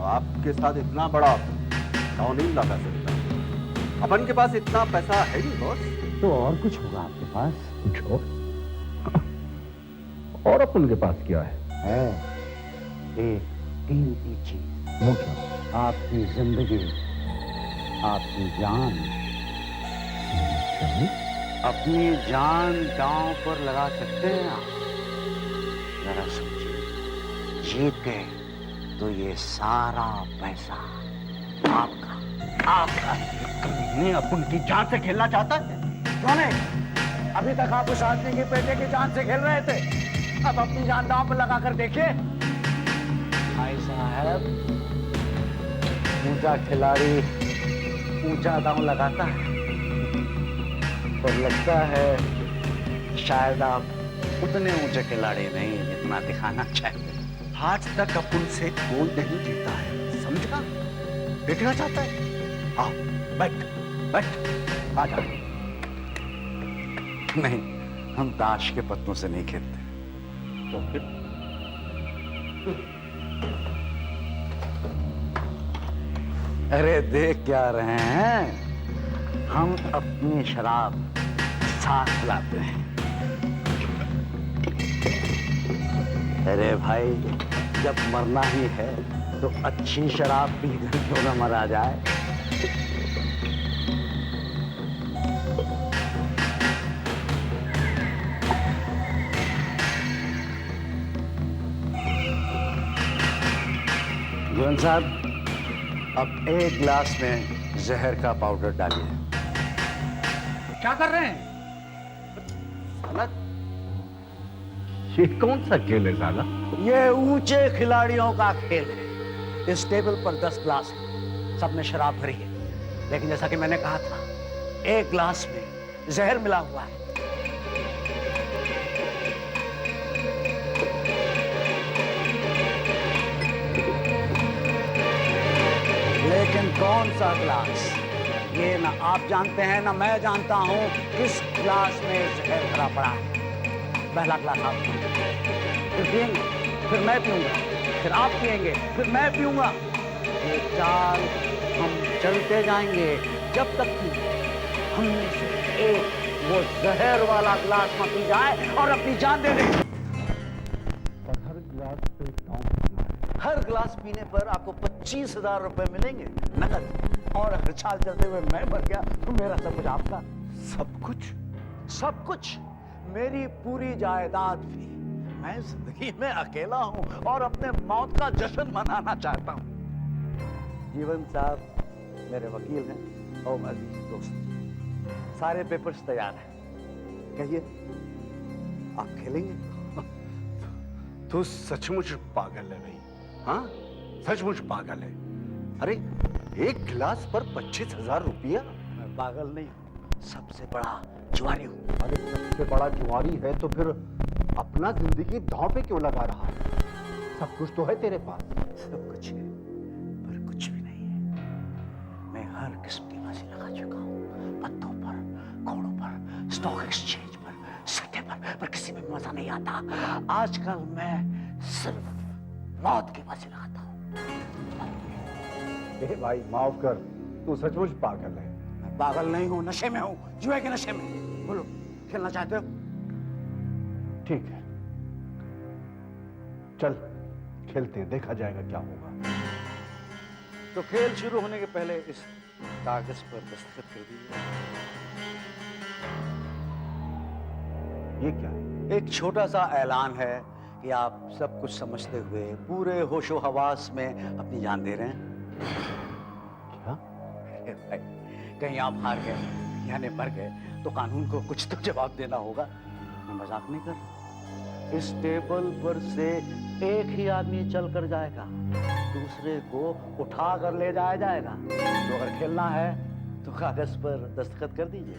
C: आपके साथ इतना बड़ा दाव नहीं लगा सकता। अपन के पास इतना पैसा है नहीं बॉस।
R: तो और कुछ होगा आपके पास?
C: कुछ और अपन के पास क्या है?
R: एक कीमती चीज।
C: वो क्या?
R: आपकी जिंदगी, आपकी जान। अपनी जान दांव पर लगा सकते हैं आप। जरा सोचिए, जीत गए तो ये सारा पैसा आपका।
O: तुमने अपन की जान से खेलना चाहता है?
R: कौन है? अभी तक आप उस आदमी के बेटे की जान से खेल रहे थे, अब अपनी जान दांव पर लगा कर देखिए। भाई साहब, ऊंचा खिलाड़ी ऊंचा दांव लगाता है, और लगता है शायद आप उतने ऊंचे खिलाड़ी नहीं जितना दिखाना चाहते।
O: आज तक अपन से कोई नहीं जीता है, समझा? देखना चाहता है? आओ, बैठ, आ जा।
R: नहीं, हम ताश के पत्तों से नहीं खेलते।
O: तो फिर
R: अरे देख क्या रहे हैं, हम अपनी शराब साथ लाते हैं। अरे भाई, जब मरना ही है तो अच्छी शराब पीकर क्यों ना मरा जाए। गोविंद साहब, अब एक गिलास में जहर का पाउडर डालिए।
J: क्या कर रहे हैं?
O: ये कौन सा खेल है साला?
R: ये ऊंचे खिलाड़ियों का खेल है। इस टेबल पर 10 गिलास है, सब में शराब भरी है, लेकिन जैसा कि मैंने कहा था, एक गिलास में जहर मिला हुआ है। लेकिन कौन सा गिलास, ये ना आप जानते हैं ना मैं जानता हूं किस गिलास में जहर भरा पड़ा है। पहला गिलास आप पिएंगे, फिर पिएंगे, फिर मैं पीऊंगा, फिर आप पिएंगे, फिर मैं पीऊंगा। ये चाल हम चलते जाएंगे जब तक कि हम में से एक वो जहर वाला गिलास न पी जाए और अपनी जान दे दे।
O: और हर गिलास पे
R: पीने पर आपको 25,000 रुपए मिलेंगे नकद। और अगर चाल चलते हुए मैं मर गया तो मेरा सब कुछ आपका।
I: सब कुछ?
R: सब कुछ, मेरी पूरी जायदाद भी। मैं जिंदगी में अकेला हूं और अपने मौत का जश्न मनाना चाहता हूं। जीवन साहब मेरे वकील हैं और अजीज दोस्त। सारे पेपर्स तैयार हैं। कहिए, आप खेलेंगे?
I: तू सचमुच पागल है भाई। हाँ, सचमुच पागल है। अरे एक गिलास पर 25,000 रुपया?
R: मैं पागल नहीं हूं, सबसे बड़ा जुआरी हूं।
I: अरे सबसे बड़ा जुआरी है तो फिर अपना जिंदगी दांव पे क्यों लगा रहा है? सब कुछ तो है तेरे पास।
R: सब कुछ है पर कुछ भी नहीं है। मैं हर किस्म की बाजी लगा चुका हूं, पत्तों पर, घोड़ों पर, स्टॉक एक्सचेंज पर, सट्टे पर किसी में मजा नहीं आता। आजकल मैं सिर्फ मौत की बाजी लगाता हूं।
I: ए भाई माफ कर, तू सचमुच पागल है।
R: मैं पागल नहीं हूं, नशे में हूं, जुए के नशे में। बोलो, खेलना चाहते हो?
I: ठीक है, चल खेलते हैं, देखा जाएगा क्या होगा।
R: तो खेल शुरू होने के पहले इस कागज पर दस्तखत कर दीजिए।
I: ये क्या है?
R: एक छोटा सा ऐलान है कि आप सब कुछ समझते हुए पूरे होशो हवास में अपनी जान दे रहे हैं।
I: क्या?
R: कहीं आप हार गए यानी मर गए तो कानून को कुछ तो जवाब देना होगा। मैं मजाक नहीं कर रहा। इस टेबल पर से एक ही आदमी चल कर जाएगा, दूसरे को उठा कर ले जाया जाएगा। तो अगर खेलना है तो कागज पर दस्तखत कर दीजिए।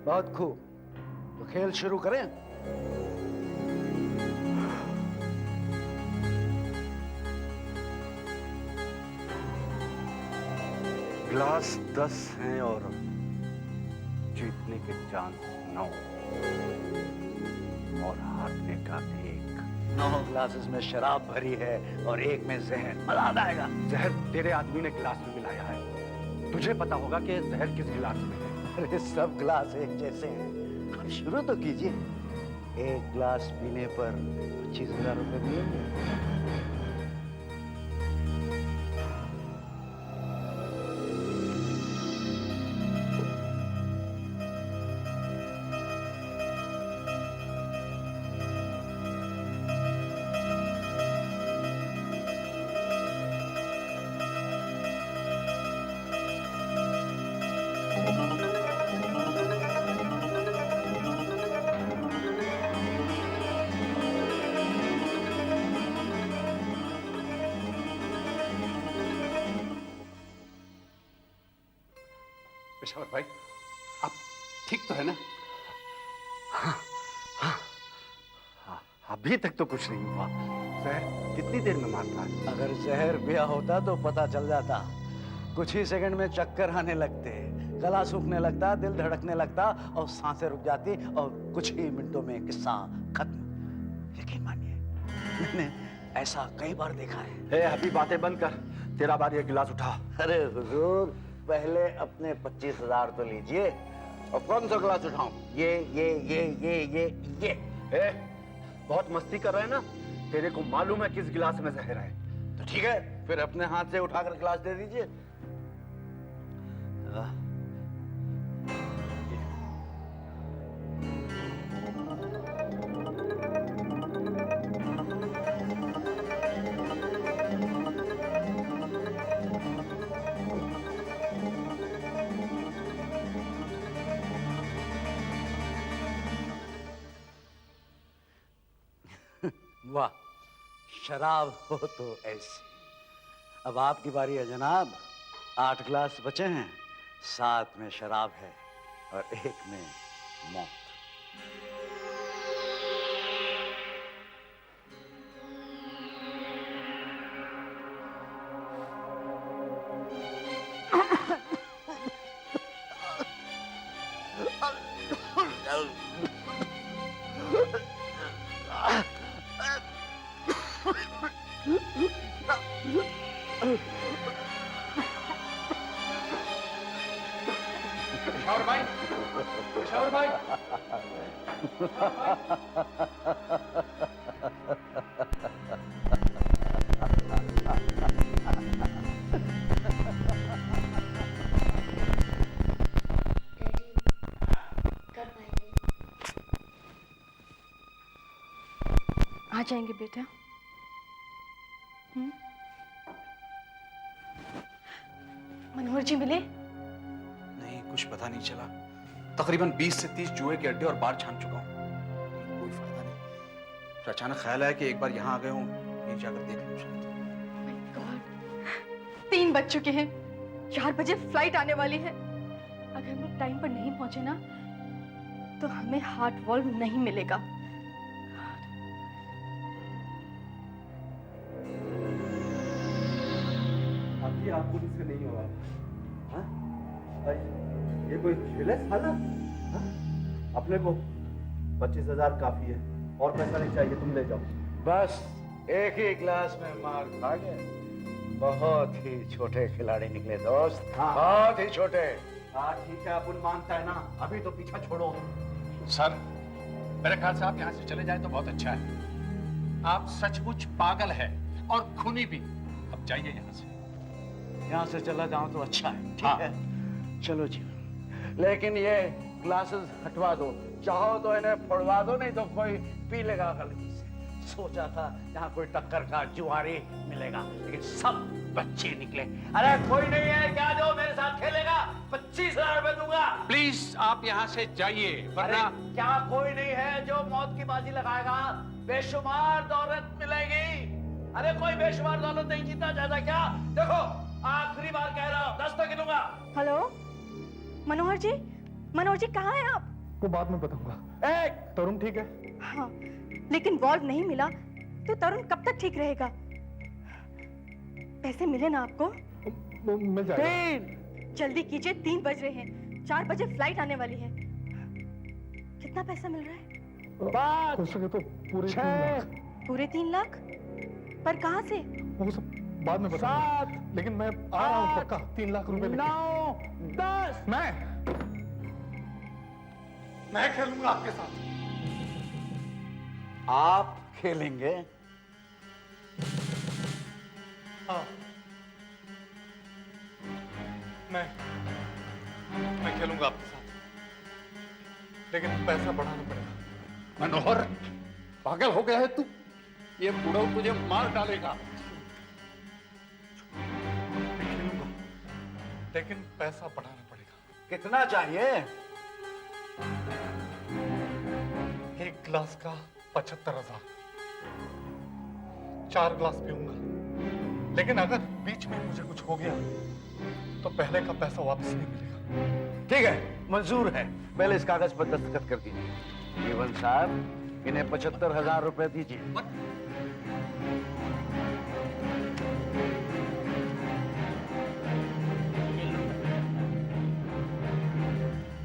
R: बहुत खूब, तो खेल शुरू करें।
I: ग्लास 10 हैं और जीतने के चांस 9 और हारने का 1।
R: 9 ग्लासेस में शराब भरी है और 1 में जहर। मजा आ जाएगा।
I: जहर तेरे आदमी ने गिलास में मिलाया है। तुझे पता होगा कि जहर किस गिलास में है।
R: अरे सब ग्लास एक जैसे हैं। अब शुरू तो कीजिए। 1 ग्लास पीने पर 25,000 रुपए मिलेंगे।
I: पेशावर भाई, आप ठीक तो है ना? हाँ, हाँ, हाँ, अभी तक तो कुछ नहीं हुआ। जहर कितनी देर में मारता है?
R: अगर जहर पिया होता तो पता चल जाता। कुछ ही सेकंड में चक्कर आने लगते, गला सूखने लगता, दिल धड़कने लगता और सांसें रुक जाती और कुछ ही मिनटों में किस्सा खत्म। यकीन मानिए, मैंने ऐसा कई बार देखा है।
I: अभी बातें बंद कर, तेरा बार ये गिलास उठा।
R: अरे हुजूर, पहले अपने 25,000 तो लीजिए। और कौन सा ग्लास उठाऊं? ये।
I: बहुत मस्ती कर रहे हैं ना? तेरे को मालूम है किस गिलास में जहर है।
R: तो ठीक है, फिर अपने हाथ से उठाकर गिलास दे दीजिए। वाह, शराब हो तो ऐसी। अब आपकी बारी है जनाब। 8 ग्लास बचे हैं, 7 में शराब है और 1 में मौत।
H: पेशावर भाई, पेशावर मनोहर भाई।
G: आ जाएंगे बेटा। मनोहर जी मिले?
Q: नहीं, कुछ पता नहीं चला। तकरीबन 20 से 30 जुए के अड्डे और बार छान चुका हूँ, लेकिन कोई फायदा नहीं। फिर अचानक ख्याल आया कि एक बार यहाँ आ गए हूँ, यहीं जाकर देख लूँ शायद।
G: 3 बज चुके हैं, 4 बजे फ्लाइट आने वाली है। अगर हम लोग टाइम पर नहीं पहुंचे ना तो हमें हार्ट वॉल्व नहीं मिलेगा।
C: अभी आप पुलिस से नहीं होगा। हाँ? ये कोई खेल है साला? हाँ? अपने को 25,000 काफी है, और पैसा नहीं चाहिए, तुम ले जाओ।
R: बस एक ही क्लास में मार खा गए। बहुत ही छोटे खिलाड़ी निकले दोस्त।
C: हाँ।
R: बहुत ही छोटे।
C: हाँ ठीक है, अपन मानता है ना, अभी तो पीछा छोड़ो।
N: सर, मेरे ख्याल से आप यहाँ से चले जाए तो बहुत अच्छा है। आप सचमुच पागल है और खूनी भी। अब जाइए यहाँ से।
R: यहाँ से चला जाऊं तो अच्छा है। ठीक है, चलो जी। लेकिन ये ग्लासेस हटवा दो, चाहो तो इन्हें फोड़वा दो, नहीं तो कोई पी लेगा गलती से। सोचा था यहाँ कोई टक्कर का जुआरी मिलेगा, लेकिन सब बच्चे निकले। अरे कोई नहीं है क्या जो मेरे साथ खेलेगा? 25,000 रुपए दूंगा।
N: प्लीज आप यहाँ से जाइए, वरना
R: क्या कोई नहीं है जो मौत की बाजी लगाएगा? बेशुमार दौलत मिलेगी। अरे कोई बेशुमार दौलत नहीं जीता जाता क्या? देखो आखिरी बार कह रहा हूँ, 10 तक गिनूंगा।
G: हेलो मनोहर जी, मनोहर जी कहाँ हैं आप?
P: वो बाद में बताऊंगा। तरुण ठीक है?
G: हाँ, लेकिन वॉल्व नहीं मिला तो तरुण कब तक ठीक रहेगा? पैसे मिले ना आपको?
P: मिल जाएगा।
G: जल्दी कीजिए, 3 बज रहे हैं, 4 बजे फ्लाइट आने वाली है। कितना पैसा मिल रहा है?
P: हो सके तो पूरे 3 लाख।
G: पूरे 3 लाख? पर कहाँ से?
P: वो सब बाद में बताऊंगा, लेकिन मैं आ रहा हूँ पक्का 3 लाख रुपए लेके।
R: 9, 10।
P: मैं खेलूंगा आपके साथ।
R: आप खेलेंगे?
P: हाँ, मैं खेलूंगा आपके साथ, लेकिन पैसा बढ़ाना पड़ेगा।
N: मनोहर, पागल हो गया है तू? ये बूढ़ा तुझे मार डालेगा।
P: मैं खेलूंगा, लेकिन पैसा बढ़ाना पड़ेगा।
R: कितना चाहिए?
P: एक गिलास का 75,000। 4 गिलास पीऊंगा, लेकिन अगर बीच में मुझे कुछ हो गया तो पहले का पैसा वापस नहीं मिलेगा।
R: ठीक है, मंजूर है। पहले इस कागज पर दस्तखत कर दीजिए। जीवन साहब, इन्हें 75,000 रुपए दीजिए।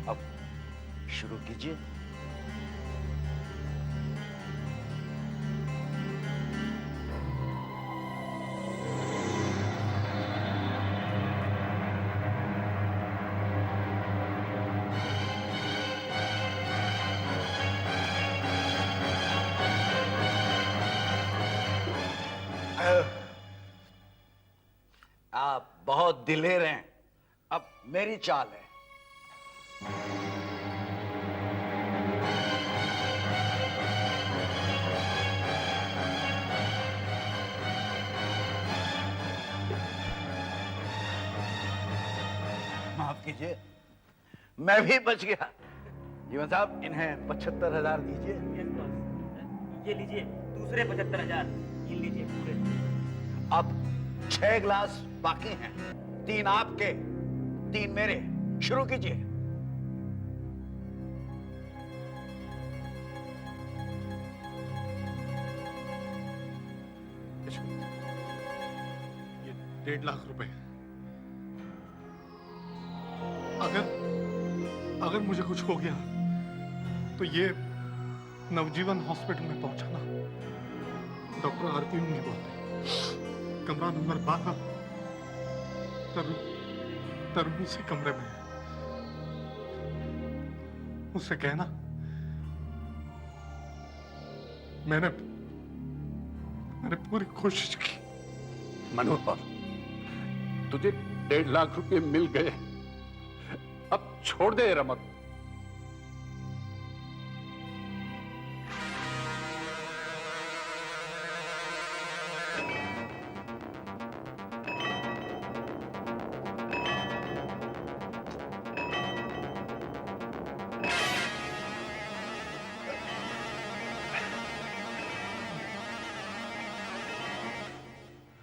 R: अब शुरू कीजिए। आप बहुत दिलेर हैं। अब मेरी चाल है। माफ कीजिए, मैं भी बच गया। जीवन साहब, इन्हें 75,000 दीजिए।
L: ये लीजिए दूसरे 75,000। ये लीजिए पूरे।
R: अब 6 गिलास बाकी हैं। 3 आपके, 3 मेरे। शुरू कीजिए।
P: ये 1.5 लाख रुपए। अगर मुझे कुछ हो गया तो ये नवजीवन हॉस्पिटल में पहुंचाना। डॉक्टर आरती होंगी बोलते, कमरा नंबर 12, तरुण उसी कमरे में है। उससे कहना मैंने पूरी कोशिश की।
J: मनोहर, तुझे 1.5 लाख रुपए मिल गए, अब छोड़ दे रमत।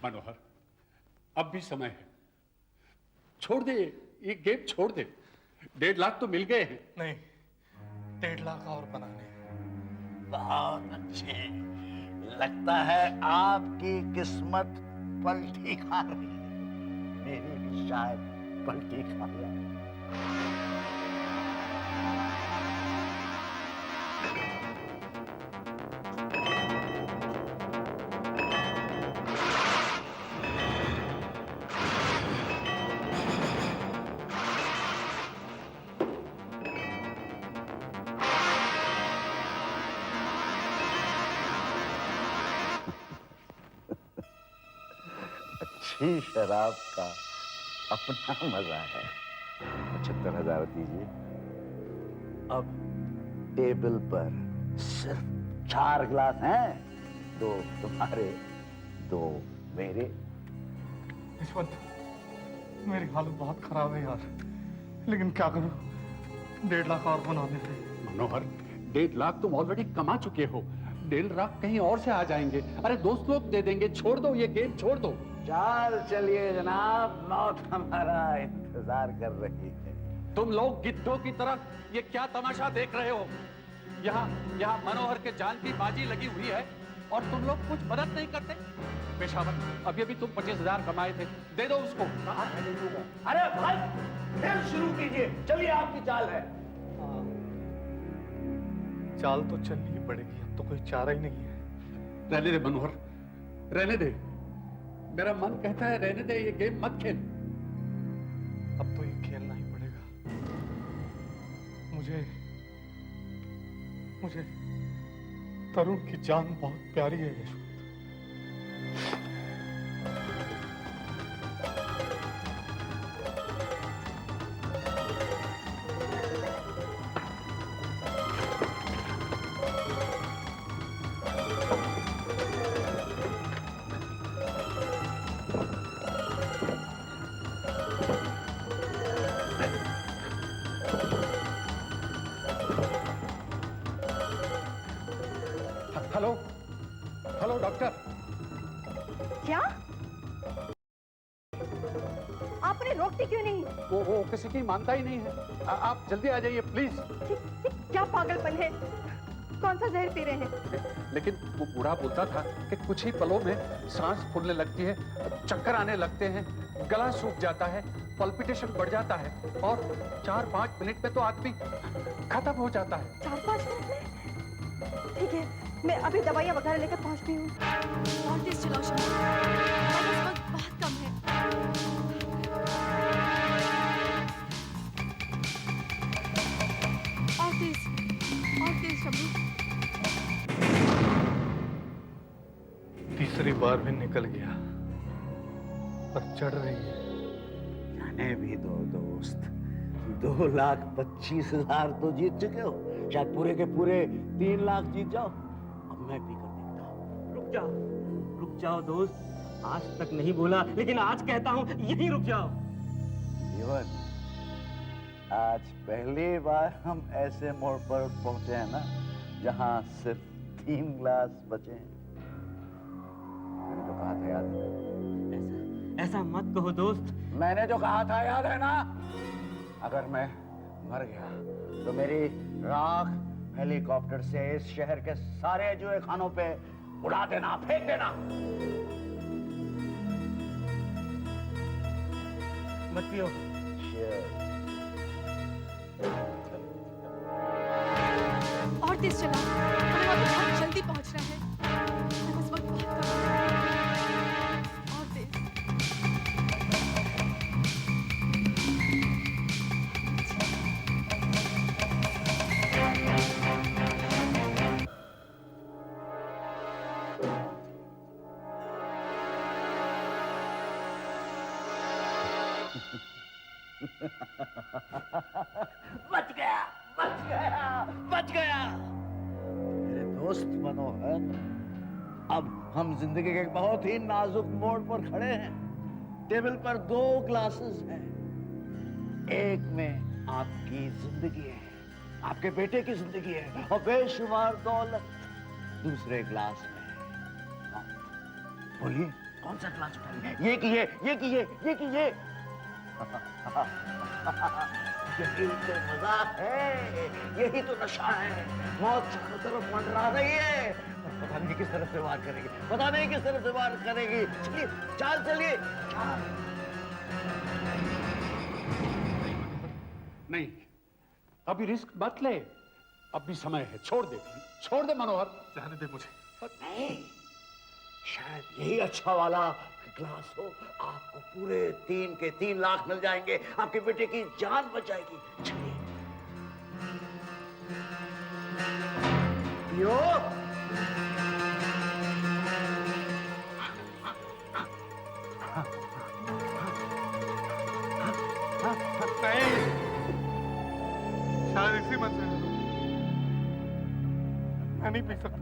J: मनोहर, अब भी समय है, छोड़ दे ये गेम, छोड़ दे। 1.5 लाख तो मिल गए हैं।
P: नहीं, 1.5 लाख और बनाने हैं।
R: बहुत अच्छे, लगता है आपकी किस्मत पलटी खा रही है। मेरी भी शायद पलटी खा जाए। अच्छी शराब का अपना मजा है। 75,000 दीजिए। अब टेबल पर सिर्फ 4 गिलास हैं, 2 तुम्हारे, 2 मेरे।
P: यशवंत, मेरी हालत बहुत खराब है यार, लेकिन क्या करूं, 1.5 लाख और बनाने हैं।
J: मनोहर, 1.5 लाख तुम ऑलरेडी कमा चुके हो, 1.5 लाख कहीं और से आ जाएंगे। अरे दोस्त लोग दे देंगे, छोड़ दो ये गेम, छोड़ दो।
R: चलिए जनाब, मौत हमारा इंतजार कर रही है।
J: तुम लोग गिद्धों की तरह ये क्या तमाशा देख रहे हो? यहाँ मनोहर के जान की बाजी लगी हुई है और तुम लोग कुछ मदद नहीं करते। पेशावर, अभी अभी तुम 25,000 कमाए थे, दे दो उसको।
R: अरे भाई, खेल शुरू कीजिए, चलिए आपकी चाल है।
P: चाल तो चलनी ही पड़ेगी, अब तो कोई चारा ही नहीं है।
J: रहने दे मनोहर, रहने दे। मेरा मन कहता है रहने दे, ये गेम मत खेल।
P: अब तो ये खेलना ही पड़ेगा। मुझे तरुण की जान बहुत प्यारी है यशवंत।
J: Hello doctor.
G: क्या आपने रोकती क्यों नहीं?
J: वो किसी की मानता ही नहीं है। आप जल्दी आ जाइए प्लीज।
G: क्या पागलपन है? कौन सा जहर पी रहे हैं?
J: लेकिन वो बूढ़ा बोलता था कि कुछ ही पलों में सांस फूलने लगती है, चक्कर आने लगते हैं, गला सूख जाता है, पल्पिटेशन बढ़ जाता है और 4-5 मिनट में तो आदमी खत्म हो जाता है।
G: 4-5 मिनट में? ठीक है, मैं अभी दवाइयाँ वगैरह लेकर पहुंचती हूँ। और तेज चलाओ शम्मी, हमारे पास वक्त बहुत कम है। और तेज शम्मी।
P: तीसरी बार भी निकल गया, पर चढ़ रही है।
R: जाने भी दो दोस्त, 2,25,000 तो जीत चुके हो, शायद पूरे के पूरे 3 लाख जीत जाओ। अब मैं भी कर देता हूँ।
L: रुक जाओ दोस्त, आज तक नहीं बोला, लेकिन आज कहता हूँ यहीं रुक जाओ।
R: जीवन, आज पहली बार हम ऐसे मोड़ पर पहुंचे हैं ना, जहां सिर्फ 3 गिलास बचे हैं। मैंने जो कहा था याद है?
L: ऐसा मत कहो दोस्त।
R: मैंने जो कहा था याद है ना? अगर मैं मर गया तो मेरी राख हेलीकॉप्टर से इस शहर के सारे जुए खानों पे उड़ा देना, फेंक देना।
L: मत पियो।
G: और तेज चला, हमें वहाँ पे बहुत जल्दी पहुंचना है। बस वक्त बहुत कम है। और तेज।
R: बच गया, बच गया, बच गया। मेरे दोस्त मनोहर, अब हम जिंदगी के एक बहुत ही नाजुक मोड़ पर खड़े हैं। टेबल पर 2 ग्लासेस हैं। एक में आपकी जिंदगी है, आपके बेटे की जिंदगी है और बेशुमार दौलत। दूसरे ग्लास में बोलिए कौन सा ग्लास उठाइए? ये कि ये यही तो मजा है, यही तो नशा है। मौत चारों तरफ मंडरा रही है, पता नहीं किस तरफ से वार करेगी, पता नहीं किस तरफ से वार करेगी। चलिए चाल चलिए चाल।
J: नहीं, अभी रिस्क मत ले, अभी समय है। छोड़ दे मनोहर,
P: जाने दे मुझे।
R: नहीं, शायद यही अच्छा वाला ग्लास हो। आपको पूरे 3 के 3 लाख मिल जाएंगे, आपके बेटे की जान बच जाएगी। चलिए पियो।
P: शायद इसी मन से मैं नहीं पी सकता।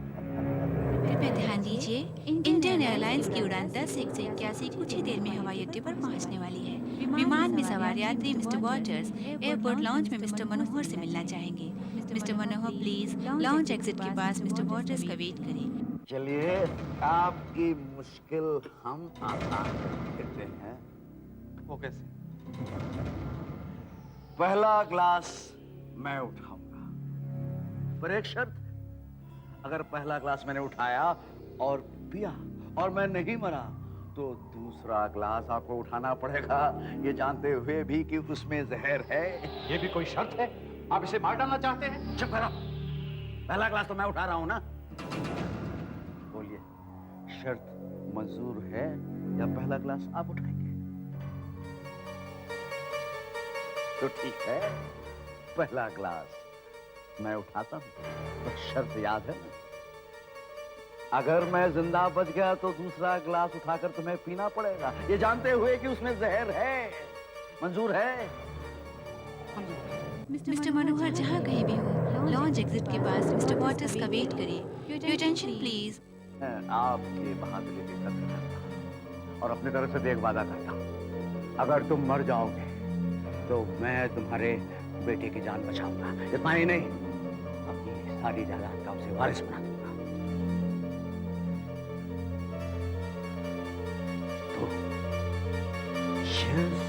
S: कृपया ध्यान दीजिए, इंडियन एयरलाइंस की उड़ान 10 से 81 कुछ ही देर में हवाई अड्डे पर पहुंचने वाली है। विमान में सवार यात्री मिस्टर वॉटर्स एयरपोर्ट लॉन्च में मिस्टर मनोहर से मिलना चाहेंगे। Mister Manohar please launch exit के पास मिस्टर वॉटर्स का वेट करें।
R: चलिए आपकी मुश्किल हम आसान कर देते हैं।
P: वो कैसे?
R: पहला ग्लास मैं उठाऊंगा, पर एक शर्त, अगर पहला ग्लास मैंने उठाया और पिया और मैं नहीं मरा तो दूसरा ग्लास आपको उठाना पड़ेगा, ये जानते हुए भी कि उसमें जहर है।
J: ये भी कोई शर्त है? आप इसे मार डालना चाहते हैं?
R: चुप करो, पहला ग्लास तो मैं उठा रहा हूं ना। बोलिए, शर्त मंजूर है या पहला ग्लास आप उठाएंगे? तो ठीक है, पहला ग्लास मैं उठाता हूं, तो शर्त याद है ना? अगर मैं जिंदा बच गया तो दूसरा ग्लास उठाकर तुम्हें पीना पड़ेगा, ये जानते हुए कि उसमें जहर है। मंजूर है?
S: मिस्टर मनोहर जहाँ कहीं भी हो, लॉन्च एग्जिट के पास मिस्टर वॉटर्स का वेट करें। Your attention please.
R: आपकी बहादुरी की कदर करता हूं और अपनी तरफ से भी एक वादा करता हूं, अगर तुम मर जाओगे तो मैं तुम्हारे बेटे की जान बचाऊंगा। इतना ही नहीं, अपनी सारी जायदाद का उसे वारिस बना दूंगा। तो cheers।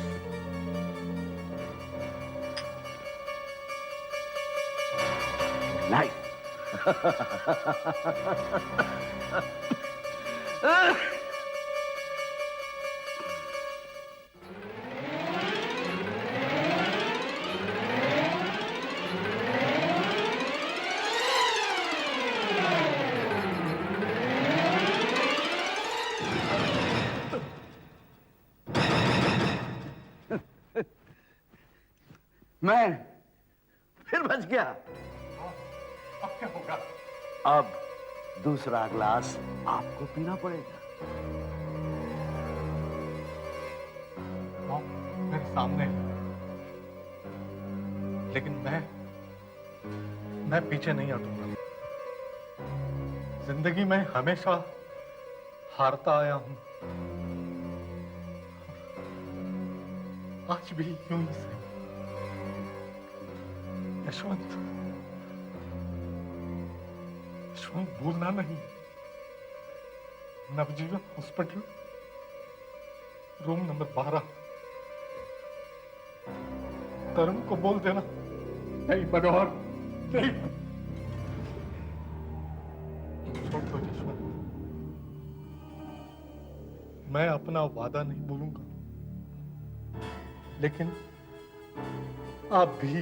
R: Life। मैं फिर बच गया।
P: अब क्या होगा?
R: अब दूसरा ग्लास आपको पीना पड़ेगा।
P: मौत मेरे सामने है, लेकिन मैं पीछे नहीं हटूंगा। जिंदगी में हमेशा हारता आया हूं, आज भी यूं ही सही। यशवंत भूलना नहीं। नवजीवन हॉस्पिटल, रूम नंबर 12। तरुण को बोल देना।
J: नहीं मनोहर, नहीं।
P: छोड़ दो यशवंत, मैं अपना वादा नहीं भूलूंगा, लेकिन आप भी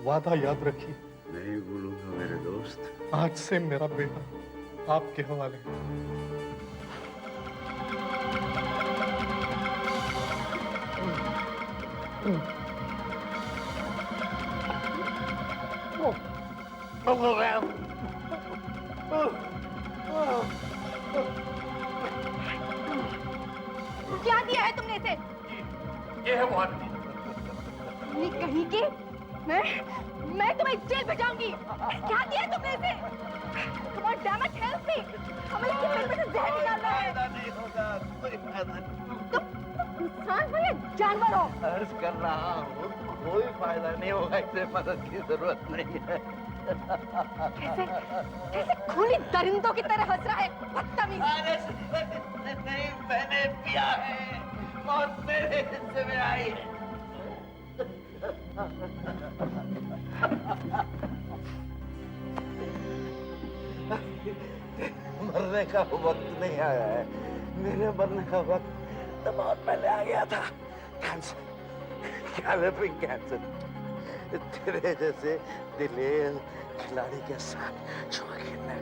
P: वादा याद रखिए।
R: नहीं भूलूंगा मेरे दोस्त।
P: आज से मेरा बेटा आपके हवाले है।
G: क्या दिया है तुमने इसे?
N: ये है वो आदमी।
G: तुमने कहीं की? मैं तुम्हें जेल भेजाऊंगी। क्या दिया है तुमने इसे? Come on, damn it, help me! हमें इसके पेट में से जहर निकालना है।
N: नहीं होगा, कोई फायदा नहीं।
G: तुम इंसान हो या जानवर हो?
N: अर्ज कर रहा हूँ, कोई फायदा नहीं होगा, इसे मदद की जरूरत नहीं है।
G: कैसे खूनी दरिंदों की तरह हंस रहा है, बदतमीज।
N: नहीं, मैंने पिया है, मौत मेरे हिस्से में आई है। मरने का वक्त नहीं आया है, मेरे मरने का वक्त तो बहुत पहले आ गया था। Cancer, galloping cancer. तेरे जैसे दिलेर खिलाड़ी के साथ जुआ खेलने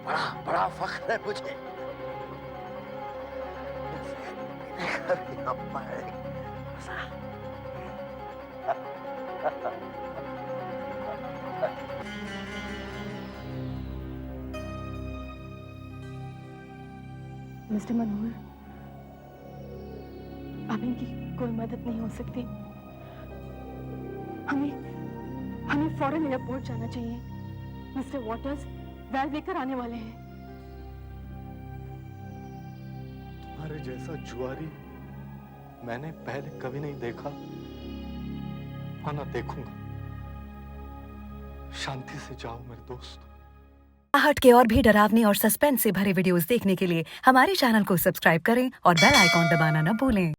N: बड़ा बड़ा फख्र है मुझे। कभी अम्मा
G: मिस्टर मनोहर, अब इनकी कोई मदद नहीं हो सकती। हमें फौरन एयरपोर्ट जाना चाहिए। मिस्टर वॉटर्स वैल्व लेकर आने वाले हैं।
P: तुम्हारे जैसा जुआरी मैंने पहले कभी नहीं देखा और ना देखूंगा। शांति से जाओ मेरे दोस्त।
T: आहट के और भी डरावनी और सस्पेंस से भरे वीडियोस देखने के लिए हमारे चैनल को सब्सक्राइब करें और बेल आइकॉन दबाना न भूलें।